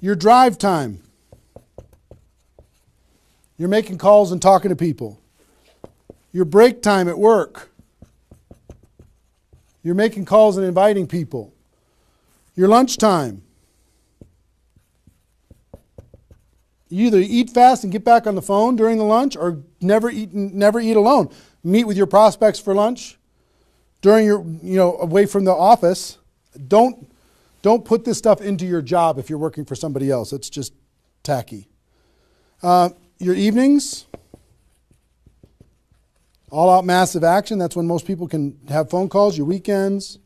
Your drive time. You're making calls and talking to people. Your break time at work. You're making calls and inviting people. Your lunch time. You either eat fast and get back on the phone during the lunch, or never eat alone. Meet with your prospects for lunch. During your, away from the office. Don't put this stuff into your job if you're working for somebody else. It's just tacky. Your evenings, all out massive action. That's when most people can have phone calls. Your weekends.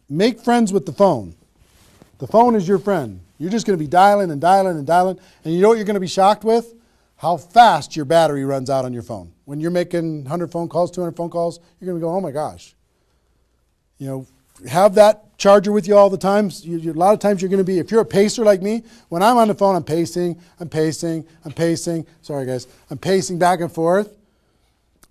Make friends with the phone. The phone is your friend. You're just going to be dialing and dialing and dialing. And you know what you're going to be shocked with? How fast your battery runs out on your phone. When you're making 100 phone calls, 200 phone calls, you're going to go, oh my gosh. Have that charger with you all the time. A lot of times you're going to be, if you're a pacer like me, when I'm on the phone, I'm pacing. Sorry guys. I'm pacing back and forth.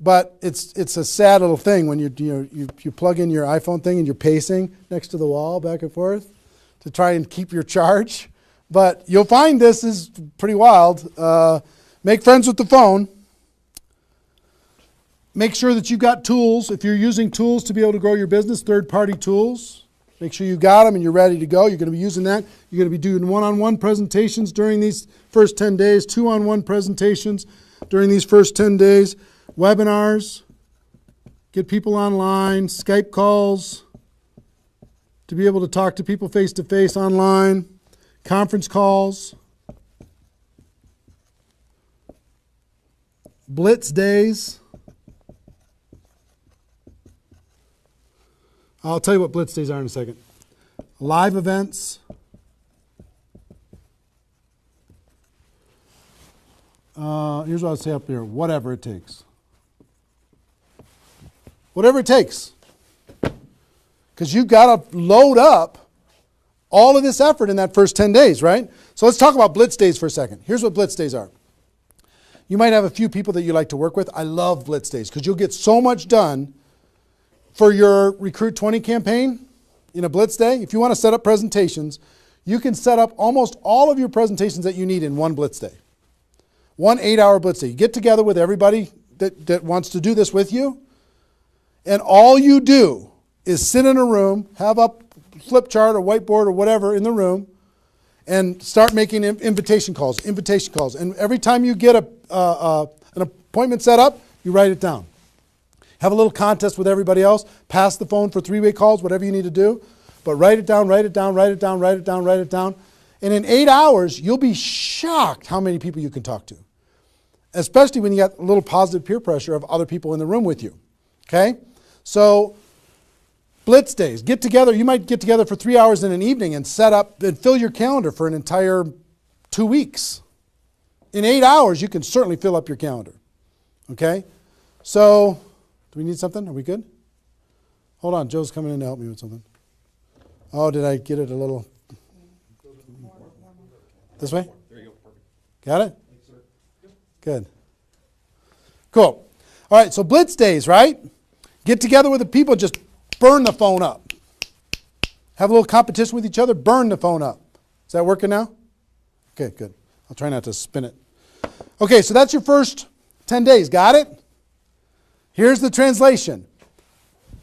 But it's a sad little thing when you plug in your iPhone thing and you're pacing next to the wall back and forth to try and keep your charge. But you'll find this is pretty wild. Make friends with the phone. Make sure that you've got tools. If you're using tools to be able to grow your business, third-party tools, make sure you got them and you're ready to go. You're going to be using that. You're going to be doing one-on-one presentations during these first 10 days, two-on-one presentations during these first 10 days. webinars, get people online, Skype calls, to be able to talk to people face-to-face online, conference calls, blitz days. I'll tell you what blitz days are in a second. Live events. Here's what I'll say up here. Whatever it takes. Whatever it takes. Because you've got to load up all of this effort in that first 10 days, right? So let's talk about blitz days for a second. Here's what blitz days are. You might have a few people that you like to work with. I love blitz days because you'll get so much done for your Recruit 20 campaign in a blitz day. If you want to set up presentations, you can set up almost all of your presentations that you need in one blitz day. 1 8-hour blitz day. You get together with everybody that wants to do this with you, and all you do is sit in a room, have a flip chart or whiteboard or whatever in the room, and start making invitation calls. And every time you get an appointment set up, you write it down. Have a little contest with everybody else. Pass the phone for 3-way calls, whatever you need to do. But write it down, write it down, write it down, write it down, write it down. And in 8 hours, you'll be shocked how many people you can talk to. Especially when you got a little positive peer pressure of other people in the room with you. Okay? So, blitz days. Get together. You might get together for 3 hours in an evening and set up and fill your calendar for an entire 2 weeks. In 8 hours, you can certainly fill up your calendar. Okay? So, do we need something? Are we good? Hold on. Joe's coming in to help me with something. Oh, did I get it a little? This way? There you go. Perfect. Got it? Good. Cool. All right, so blitz days, right? Get together with the people, just burn the phone up. Have a little competition with each other, burn the phone up. Is that working now? Okay, good. I'll try not to spin it. Okay, so that's your first 10 days. Got it? Here's the translation.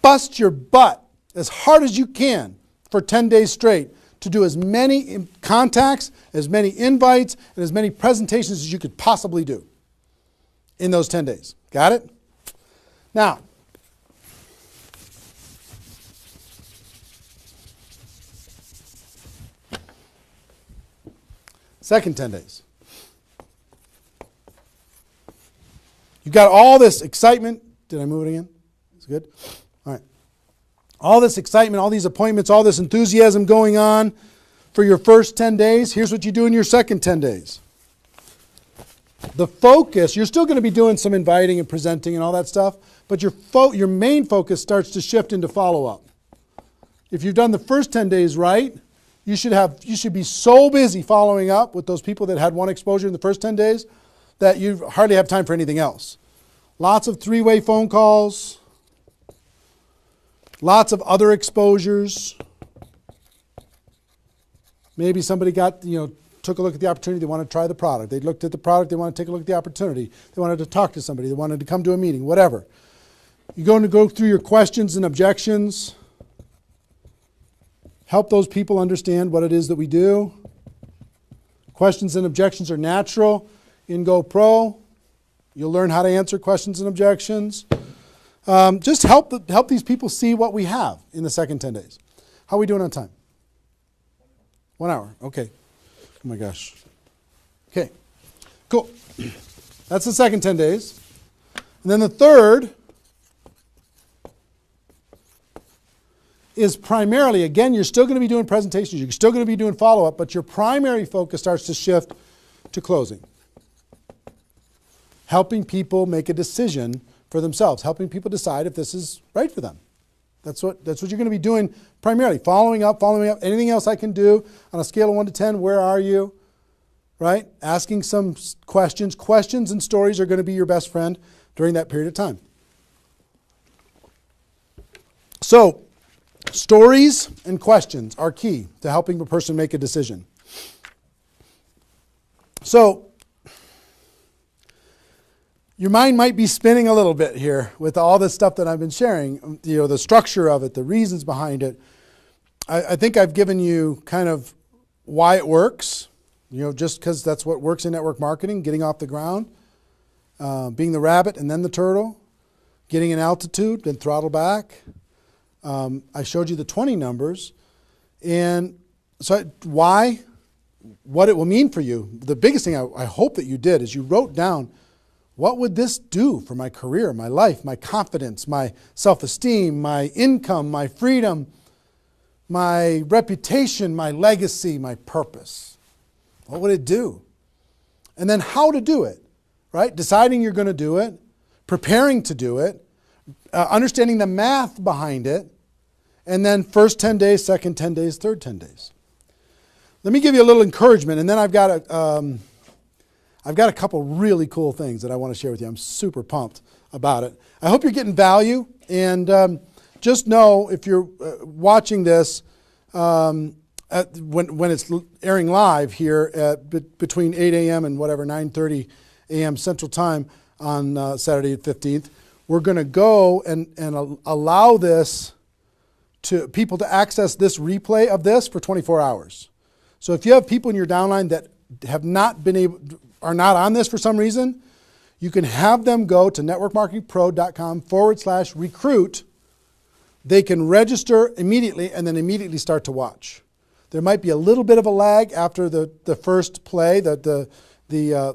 Bust your butt as hard as you can for 10 days straight to do as many contacts, as many invites, and as many presentations as you could possibly do in those 10 days. Got it? Now, second 10 days. You've got all this excitement. Did I move it again? It's good? All right. All this excitement, all these appointments, all this enthusiasm going on for your first 10 days. Here's what you do in your second 10 days. The focus, you're still going to be doing some inviting and presenting and all that stuff, but your main focus starts to shift into follow-up. If you've done the first 10 days right, you should be so busy following up with those people that had one exposure in the first 10 days that you hardly have time for anything else. Lots of 3-way phone calls, lots of other exposures. Maybe somebody took a look at the opportunity, they want to try the product. They looked at the product, they want to take a look at the opportunity. They wanted to talk to somebody, they wanted to come to a meeting, whatever. You're going to go through your questions and objections. Help those people understand what it is that we do. Questions and objections are natural in GoPro. You'll learn how to answer questions and objections. Just help these people see what we have in the second 10 days. How are we doing on time? 1 hour. Okay. Oh my gosh. Okay. Cool. That's the second 10 days. And then the third is primarily, again, you're still going to be doing presentations, you're still going to be doing follow-up, but your primary focus starts to shift to closing. Helping people make a decision for themselves, helping people decide if this is right for them. That's what you're going to be doing primarily, following up, anything else I can do on a scale of 1 to 10, where are you? Right? Asking some questions. Questions and stories are going to be your best friend during that period of time. So, stories and questions are key to helping a person make a decision. So, your mind might be spinning a little bit here with all this stuff that I've been sharing, the structure of it, the reasons behind it. I think I've given you kind of why it works, just because that's what works in network marketing, getting off the ground. being the rabbit and then the turtle, getting an altitude, then throttle back. I showed you the 20 numbers. And so why? What it will mean for you. The biggest thing I hope that you did is you wrote down, what would this do for my career, my life, my confidence, my self-esteem, my income, my freedom, my reputation, my legacy, my purpose? What would it do? And then how to do it, right? Deciding you're going to do it, preparing to do it, understanding the math behind it, and then first 10 days, second 10 days, third 10 days. Let me give you a little encouragement, and then I've got a couple really cool things that I want to share with you. I'm super pumped about it. I hope you're getting value, and just know if you're watching this when it's airing live here at between 8 a.m. and whatever 9:30 a.m. Central Time on Saturday the 15th, we're going to go and allow this to people to access this replay of this for 24 hours. So if you have people in your downline that have not been able, are not on this for some reason, you can have them go to networkmarketingpro.com/recruit. They can register immediately and then immediately start to watch. There might be a little bit of a lag after the first play, the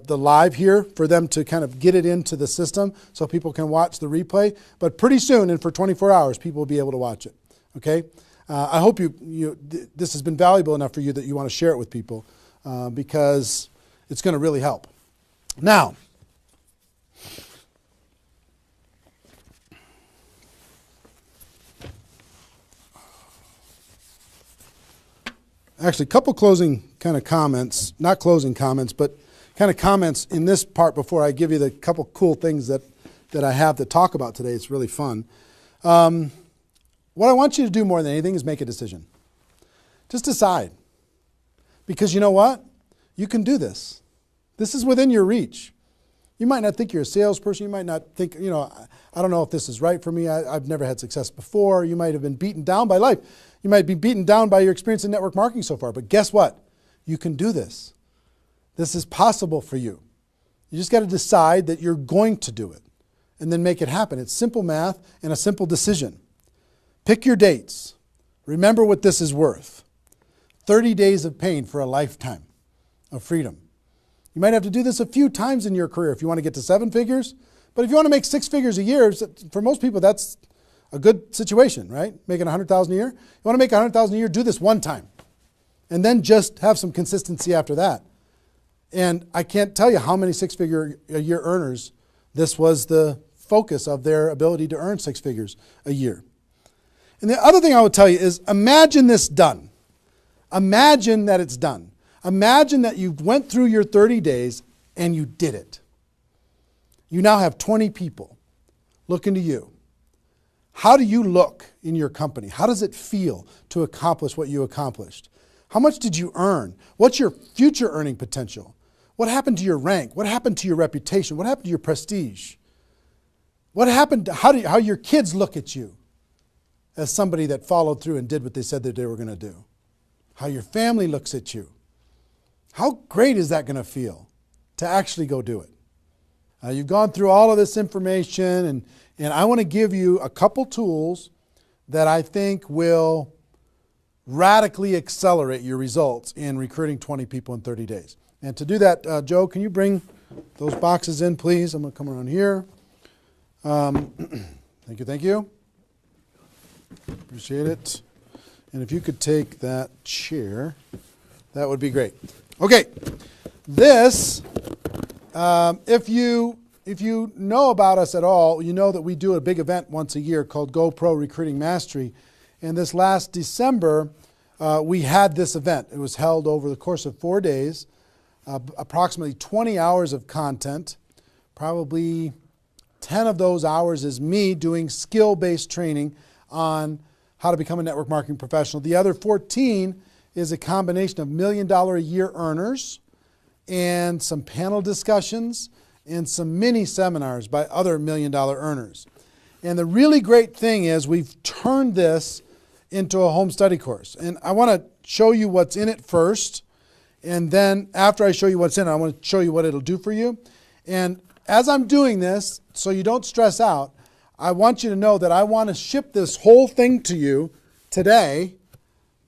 live here, for them to kind of get it into the system so people can watch the replay. But pretty soon, and for 24 hours, people will be able to watch it. Okay? I hope this has been valuable enough for you that you want to share it with people because it's going to really help. Now, actually, a couple closing kind of comments, not closing comments, but kind of comments in this part before I give you the couple cool things that I have to talk about today. It's really fun. What I want you to do more than anything is make a decision. Just decide. Because you know what? You can do this. This is within your reach. You might not think you're a salesperson. You might not think, I don't know if this is right for me. I've never had success before. You might have been beaten down by life. You might be beaten down by your experience in network marketing so far. But guess what? You can do this. This is possible for you. You just got to decide that you're going to do it and then make it happen. It's simple math and a simple decision. Pick your dates. Remember what this is worth. 30 days of pain for a lifetime of freedom. You might have to do this a few times in your career if you want to get to 7 figures. But if you want to make 6 figures a year, for most people, that's a good situation, right? Making $100,000 a year. You want to make $100,000 a year, do this one time. And then just have some consistency after that. And I can't tell you how many 6-figure a year earners this was the focus of their ability to earn 6 figures a year. And the other thing I would tell you is imagine this done. Imagine that it's done. Imagine that you went through your 30 days and you did it. You now have 20 people looking to you. How do you look in your company? How does it feel to accomplish what you accomplished? How much did you earn? What's your future earning potential? What happened to your rank? What happened to your reputation? What happened to your prestige? What happened to how your kids look at you as somebody that followed through and did what they said that they were going to do? How your family looks at you? How great is that going to feel to actually go do it? You've gone through all of this information, and I want to give you a couple tools that I think will radically accelerate your results in recruiting 20 people in 30 days. And to do that, Joe, can you bring those boxes in, please? I'm going to come around here. Thank you. Appreciate it. And if you could take that chair, that would be great. Okay, this, if you know about us at all, you know that we do a big event once a year called GoPro Recruiting Mastery. And this last December, we had this event. It was held over the course of 4 days, approximately 20 hours of content. Probably 10 of those hours is me doing skill-based training on how to become a network marketing professional. The other 14 is a combination of $1 million a year earners and some panel discussions and some mini seminars by other $1 million earners. And the really great thing is we've turned this into a home study course. And I want to show you what's in it first. And then after I show you what's in it, I want to show you what it'll do for you. And as I'm doing this, so you don't stress out, I want you to know that I want to ship this whole thing to you today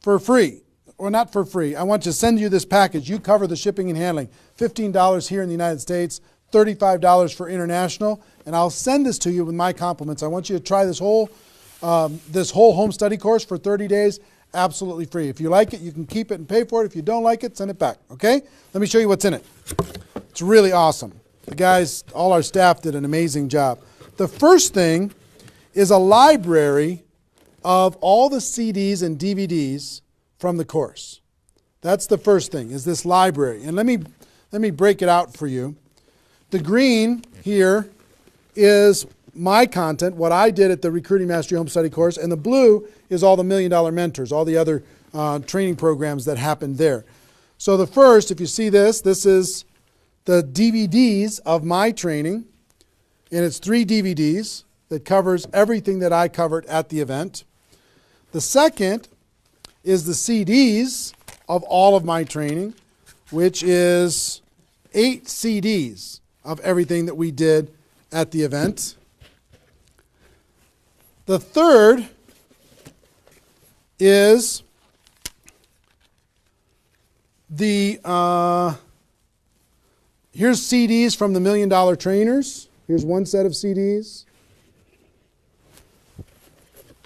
for free. Or not for free. I want to send you this package. You cover the shipping and handling. $15 here in the United States, $35 for international, and I'll send this to you with my compliments. I want you to try this whole home study course for 30 days, absolutely free. If you like it, you can keep it and pay for it. If you don't like it, send it back, okay? Let me show you what's in it. It's really awesome. The guys, all our staff did an amazing job. The first thing is a library of all the CDs and DVDs from the course. That's the first thing, is this library. And let me break it out for you. The green here is my content, what I did at the Recruiting Mastery Home Study course, and the blue is all the $1 Million Mentors, all the other training programs that happened there. So the first, if you see this is the DVDs of my training, and it's 3 DVDs that covers everything that I covered at the event. The second is the CDs of all of my training, which is 8 CDs of everything that we did at the event. The third is here's CDs from the $1 Million Trainers. Here's one set of CDs.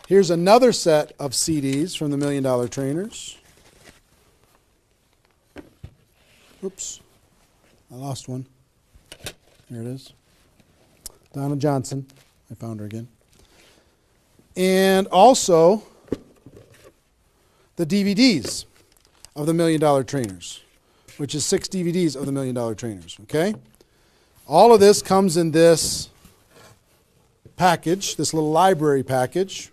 Here's another set of CDs from the $1 Million Trainers. Oops, I lost one. Here it is. Donna Johnson. I found her again. And also the DVDs of the $1 Million Trainers, which is 6 DVDs of the $1 Million Trainers, okay? All of this comes in this package, this little library package.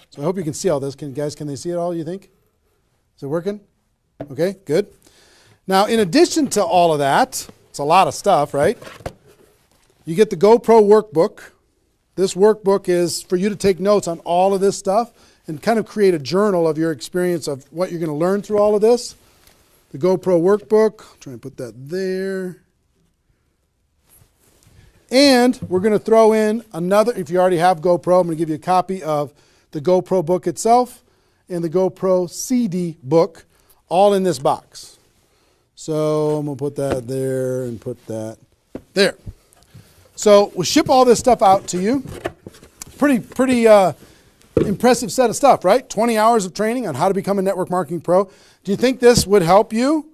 So I hope you can see all this. Can they see it all, you think? Is it working? Okay, good. Now, in addition to all of that, it's a lot of stuff, right? You get the GoPro workbook. This workbook is for you to take notes on all of this stuff and kind of create a journal of your experience of what you're going to learn through all of this. The GoPro workbook, I'll try and put that there. And we're going to throw in another, if you already have GoPro, I'm going to give you a copy of the GoPro book itself and the GoPro CD book, all in this box. So I'm going to put that there and put that there. So we'll ship all this stuff out to you. Pretty impressive set of stuff, right? 20 hours of training on how to become a network marketing pro. Do you think this would help you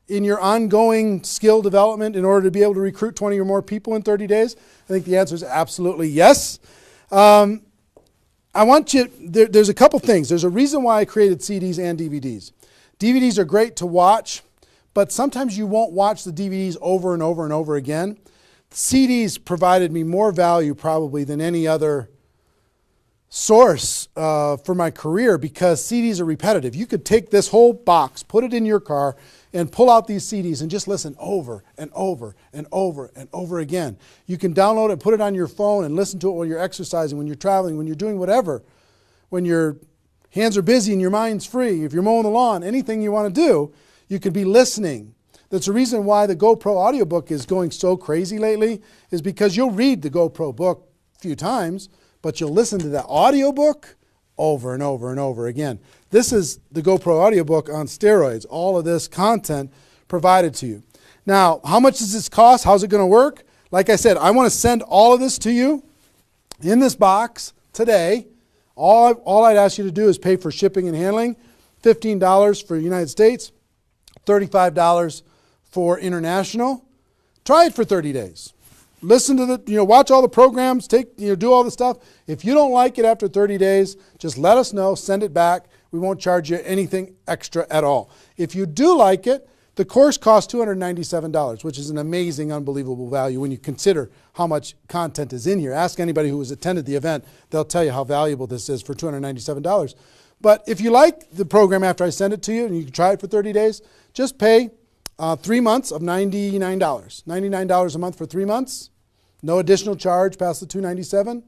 in your ongoing skill development in order to be able to recruit 20 or more people in 30 days? I think the answer is absolutely yes. I want you, there's a couple things. There's a reason why I created CDs and DVDs. DVDs are great to watch, but sometimes you won't watch the DVDs over and over and over again. CDs provided me more value probably than any other source for my career because CDs are repetitive. You could take this whole box, put it in your car, and pull out these CDs and just listen over and over and over and over again. You can download it, put it on your phone, and listen to it while you're exercising, when you're traveling, when you're doing whatever. When your hands are busy and your mind's free, if you're mowing the lawn, anything you want to do, you could be listening. That's the reason why the GoPro audiobook is going so crazy lately, is because you'll read the GoPro book a few times, but you'll listen to the audiobook over and over and over again. This is the GoPro audiobook on steroids, all of this content provided to you. Now, how much does this cost? How's it going to work? Like I said, I want to send all of this to you in this box today. All I'd ask you to do is pay for shipping and handling, $15 for the United States, $35 for international. Try it for 30 days. Listen to watch all the programs, do all the stuff. If you don't like it after 30 days, just let us know, send it back. We won't charge you anything extra at all. If you do like it, the course costs $297, which is an amazing, unbelievable value when you consider how much content is in here. Ask anybody who has attended the event. They'll tell you how valuable this is for $297. But if you like the program after I send it to you and you can try it for 30 days, just pay 3 months of $99. $99 a month for 3 months. No additional charge past the $297.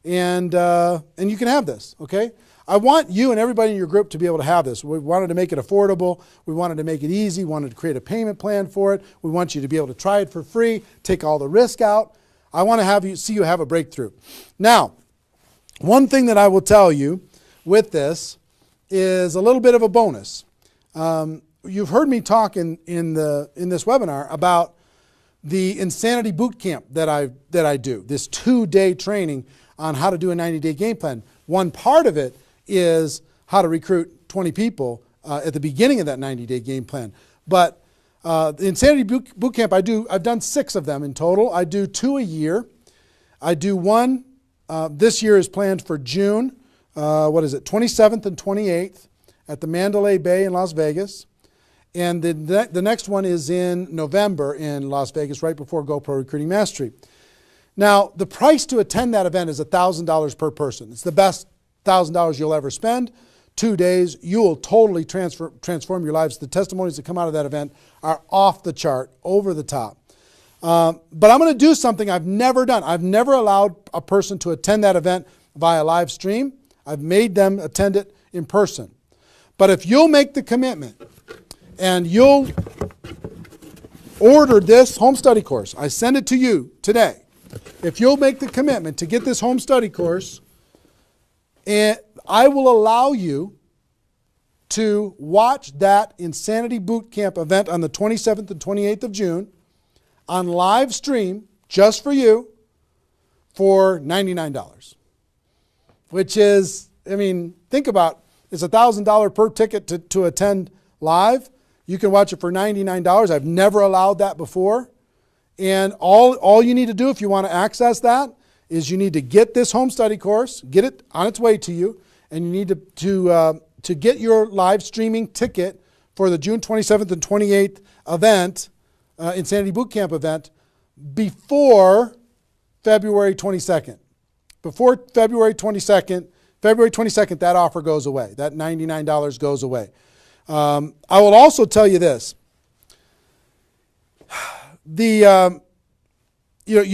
And you can have this, okay? I want you and everybody in your group to be able to have this. We wanted to make it affordable. We wanted to make it easy. We wanted to create a payment plan for it. We want you to be able to try it for free, take all the risk out. I want to see you have a breakthrough. Now, one thing that I will tell you with this is a little bit of a bonus. You've heard me talk in this webinar about the Insanity Boot Camp that I do, this 2-day training on how to do a 90-day game plan. One part of it is how to recruit 20 people at the beginning of that 90-day game plan. But the Insanity Boot Camp, I've done 6 of them in total. I do 2 a year. I do one, this year is planned for June, 27th and 28th at the Mandalay Bay in Las Vegas. And the next one is in November in Las Vegas, right before GoPro Recruiting Mastery. Now, the price to attend that event is $1,000 per person. It's the best $1,000 you'll ever spend. 2 days, you will totally transform your lives. The testimonies that come out of that event are off the chart, over the top. But I'm going to do something I've never done. I've never allowed a person to attend that event via live stream. I've made them attend it in person. But if you'll make the commitment and you'll order this home study course, I send it to you today. If you'll make the commitment to get this home study course, and I will allow you to watch that Insanity Boot Camp event on the 27th and 28th of June on live stream just for you for $99. Which is, I mean, think about, it's $1,000 per ticket to attend live. You can watch it for $99. I've never allowed that before. And all you need to do if you want to access that is you need to get this home study course, get it on its way to you, and you need to get your live streaming ticket for the June 27th and 28th event, Insanity Boot Camp event, before February 22nd. Before February 22nd, that offer goes away. That $99 goes away. I will also tell you this. You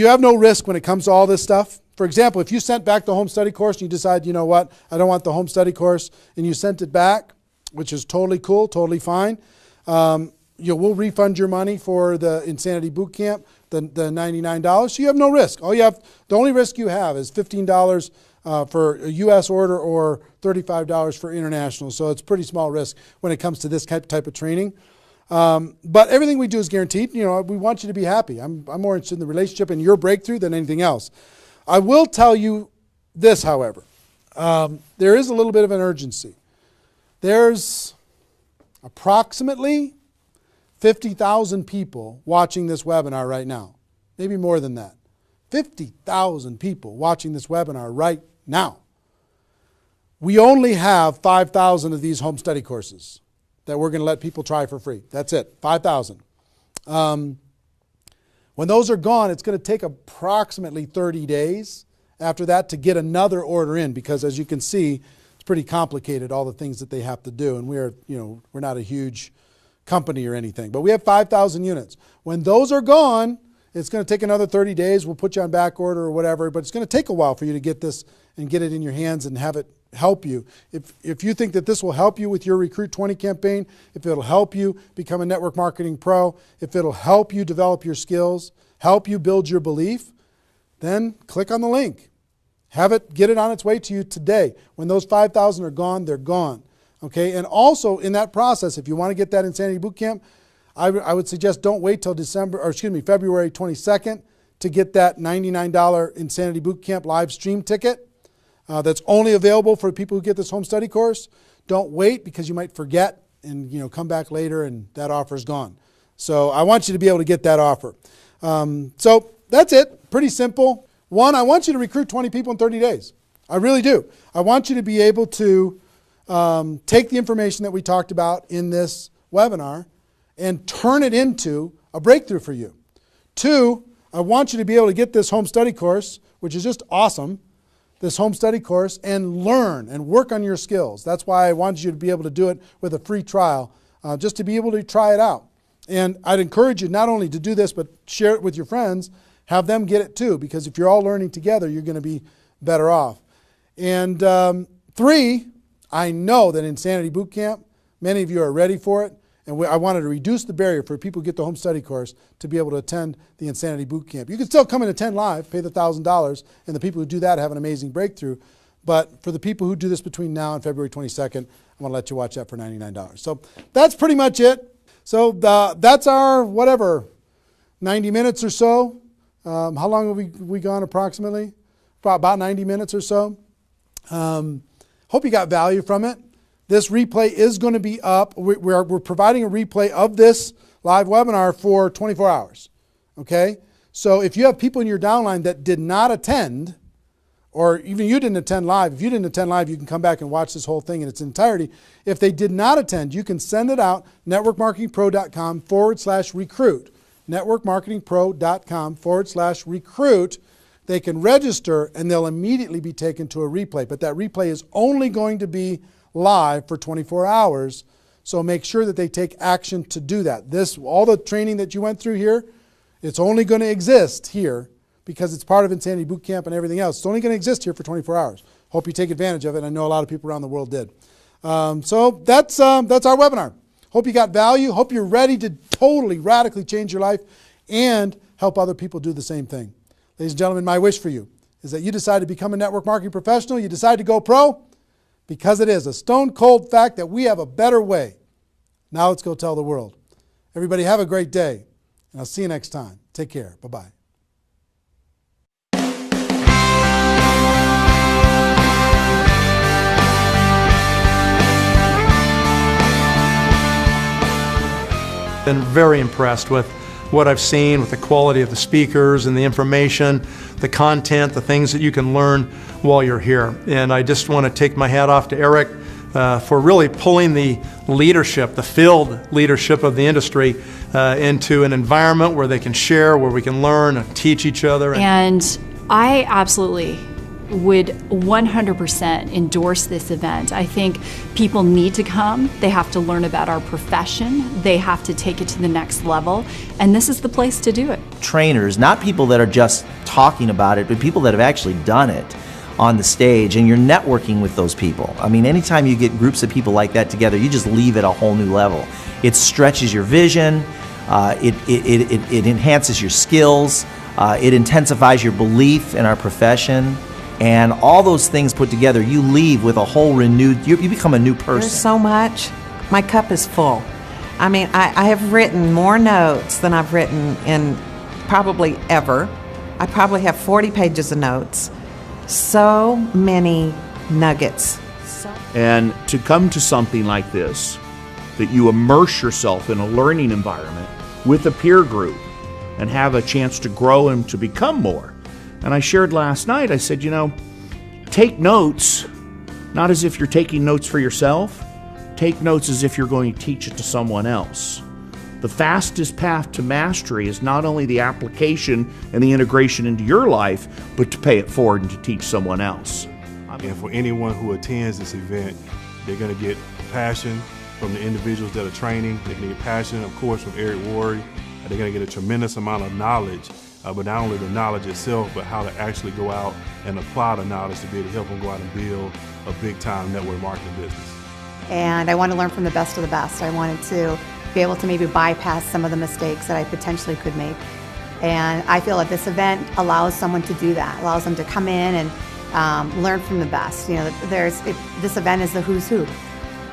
have no risk when it comes to all this stuff. For example, if you sent back the home study course and you decide, you know what, I don't want the home study course, and you sent it back, which is totally cool, totally fine. We'll refund your money for the Insanity Boot Camp, the $99. So you have no risk. The only risk you have is $15 for a U.S. order or $35 for international. So it's pretty small risk when it comes to this type of training. But everything we do is guaranteed. We want you to be happy. I'm more interested in the relationship and your breakthrough than anything else. I will tell you this, however. There is a little bit of an urgency. There's approximately 50,000 people watching this webinar right now. Maybe more than that. 50,000 people watching this webinar right now. We only have 5,000 of these home study courses that we're going to let people try for free. That's it, 5,000. When those are gone, it's going to take approximately 30 days after that to get another order in, because as you can see, it's pretty complicated, all the things that they have to do. And we're not a huge company or anything, but we have 5,000 units. When those are gone, it's going to take another 30 days. We'll put you on back order or whatever, but it's going to take a while for you to get this and get it in your hands and have it help you. If you think that this will help you with your Recruit 20 campaign, if it'll help you become a network marketing pro, if it'll help you develop your skills, help you build your belief, then click on the link. Get it on its way to you today. When those 5,000 are gone, they're gone. Okay, and also in that process, if you want to get that Insanity Boot Camp, I would suggest don't wait till February 22nd to get that $99 Insanity Boot Camp live stream ticket. That's only available for people who get this home study course. Don't wait, because you might forget and come back later and that offer's gone. So I want you to be able to get that offer. So that's it. Pretty simple. One, I want you to recruit 20 people in 30 days. I really do. I want you to be able to take the information that we talked about in this webinar and turn it into a breakthrough for you. Two, I want you to be able to get this home study course, which is just awesome, this home study course, and learn and work on your skills. That's why I wanted you to be able to do it with a free trial, just to be able to try it out. And I'd encourage you not only to do this, but share it with your friends, have them get it too, because if you're all learning together, you're going to be better off. And three, I know that Insanity Boot Camp, many of you are ready for it, And I wanted to reduce the barrier for people who get the home study course to be able to attend the Insanity Boot Camp. You can still come and attend live, pay the $1,000, and the people who do that have an amazing breakthrough. But for the people who do this between now and February 22nd, I'm going to let you watch that for $99. So that's pretty much it. So that's our, 90 minutes or so. How long have we gone approximately? About 90 minutes or so. Hope you got value from it. This replay is going to be up. We're providing a replay of this live webinar for 24 hours. Okay? So if you have people in your downline that did not attend, or even you didn't attend live, if you didn't attend live, you can come back and watch this whole thing in its entirety. If they did not attend, you can send it out, networkmarketingpro.com/recruit. networkmarketingpro.com/recruit. They can register and they'll immediately be taken to a replay. But that replay is only going to be live for 24 hours. So make sure that they take action to do that. All the training that you went through here, it's only going to exist here because it's part of Insanity Boot Camp and everything else. It's only going to exist here for 24 hours. Hope you take advantage of it. I know a lot of people around the world did. So that's our webinar. Hope you got value. Hope you're ready to totally, radically change your life and help other people do the same thing. Ladies and gentlemen, my wish for you is that you decide to become a network marketing professional. You decide to go pro because it is a stone cold fact that we have a better way. Now let's go tell the world. Everybody have a great day, and I'll see you next time. Take care. Bye-bye. Been very impressed with what I've seen, with the quality of the speakers and the information, the content, the things that you can learn while you're here. And I just want to take my hat off to Eric for really pulling the leadership, the field leadership of the industry into an environment where they can share, where we can learn and teach each other. And I absolutely would 100% endorse this event. I think people need to come. They have to learn about our profession. They have to take it to the next level. And this is the place to do it. Trainers, not people that are just talking about it, but people that have actually done it on the stage, and you're networking with those people. I mean, anytime you get groups of people like that together, you just leave at a whole new level. It stretches your vision, it enhances your skills, it intensifies your belief in our profession. And all those things put together, you leave with a whole renewed, you become a new person. There's so much. My cup is full. I mean, I have written more notes than I've written in probably ever. I probably have 40 pages of notes. So many nuggets. And to come to something like this, that you immerse yourself in a learning environment with a peer group and have a chance to grow and to become more. And I shared last night, I said, take notes, not as if you're taking notes for yourself. Take notes as if you're going to teach it to someone else. The fastest path to mastery is not only the application and the integration into your life, but to pay it forward and to teach someone else. And for anyone who attends this event, they're going to get passion from the individuals that are training. They're going to get passion, of course, from Eric Worre. They're going to get a tremendous amount of knowledge. But not only the knowledge itself, but how to actually go out and apply the knowledge to be able to help them go out and build a big-time network marketing business. And I want to learn from the best of the best. I wanted to be able to maybe bypass some of the mistakes that I potentially could make. And I feel that this event allows someone to do that, allows them to come in and learn from the best. This event is the who's who,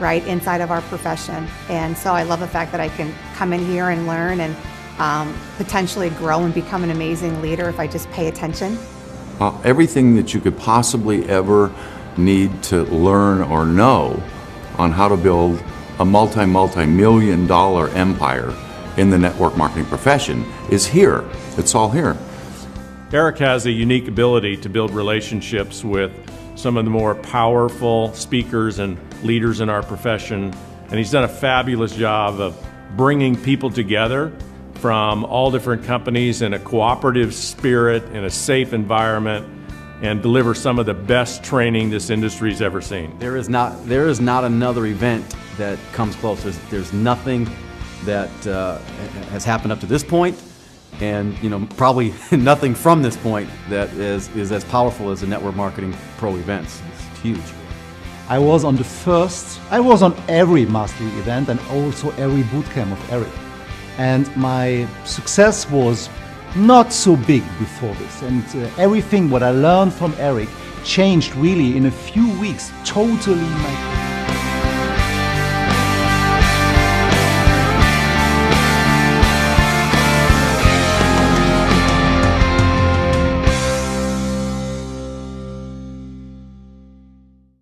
right, inside of our profession. And so I love the fact that I can come in here and learn and potentially grow and become an amazing leader if I just pay attention. Everything that you could possibly ever need to learn or know on how to build a multi-million dollar empire in the network marketing profession is here. It's all here. Eric has a unique ability to build relationships with some of the more powerful speakers and leaders in our profession, and he's done a fabulous job of bringing people together from all different companies in a cooperative spirit, in a safe environment, and deliver some of the best training this industry's ever seen. There is not another event that comes close. There's nothing that has happened up to this point, and probably nothing from this point that is as powerful as the Network Marketing Pro events. It's huge. I was on every mastery event and also every bootcamp of Eric. And my success was not so big before this. And everything what I learned from Eric changed really in a few weeks, totally my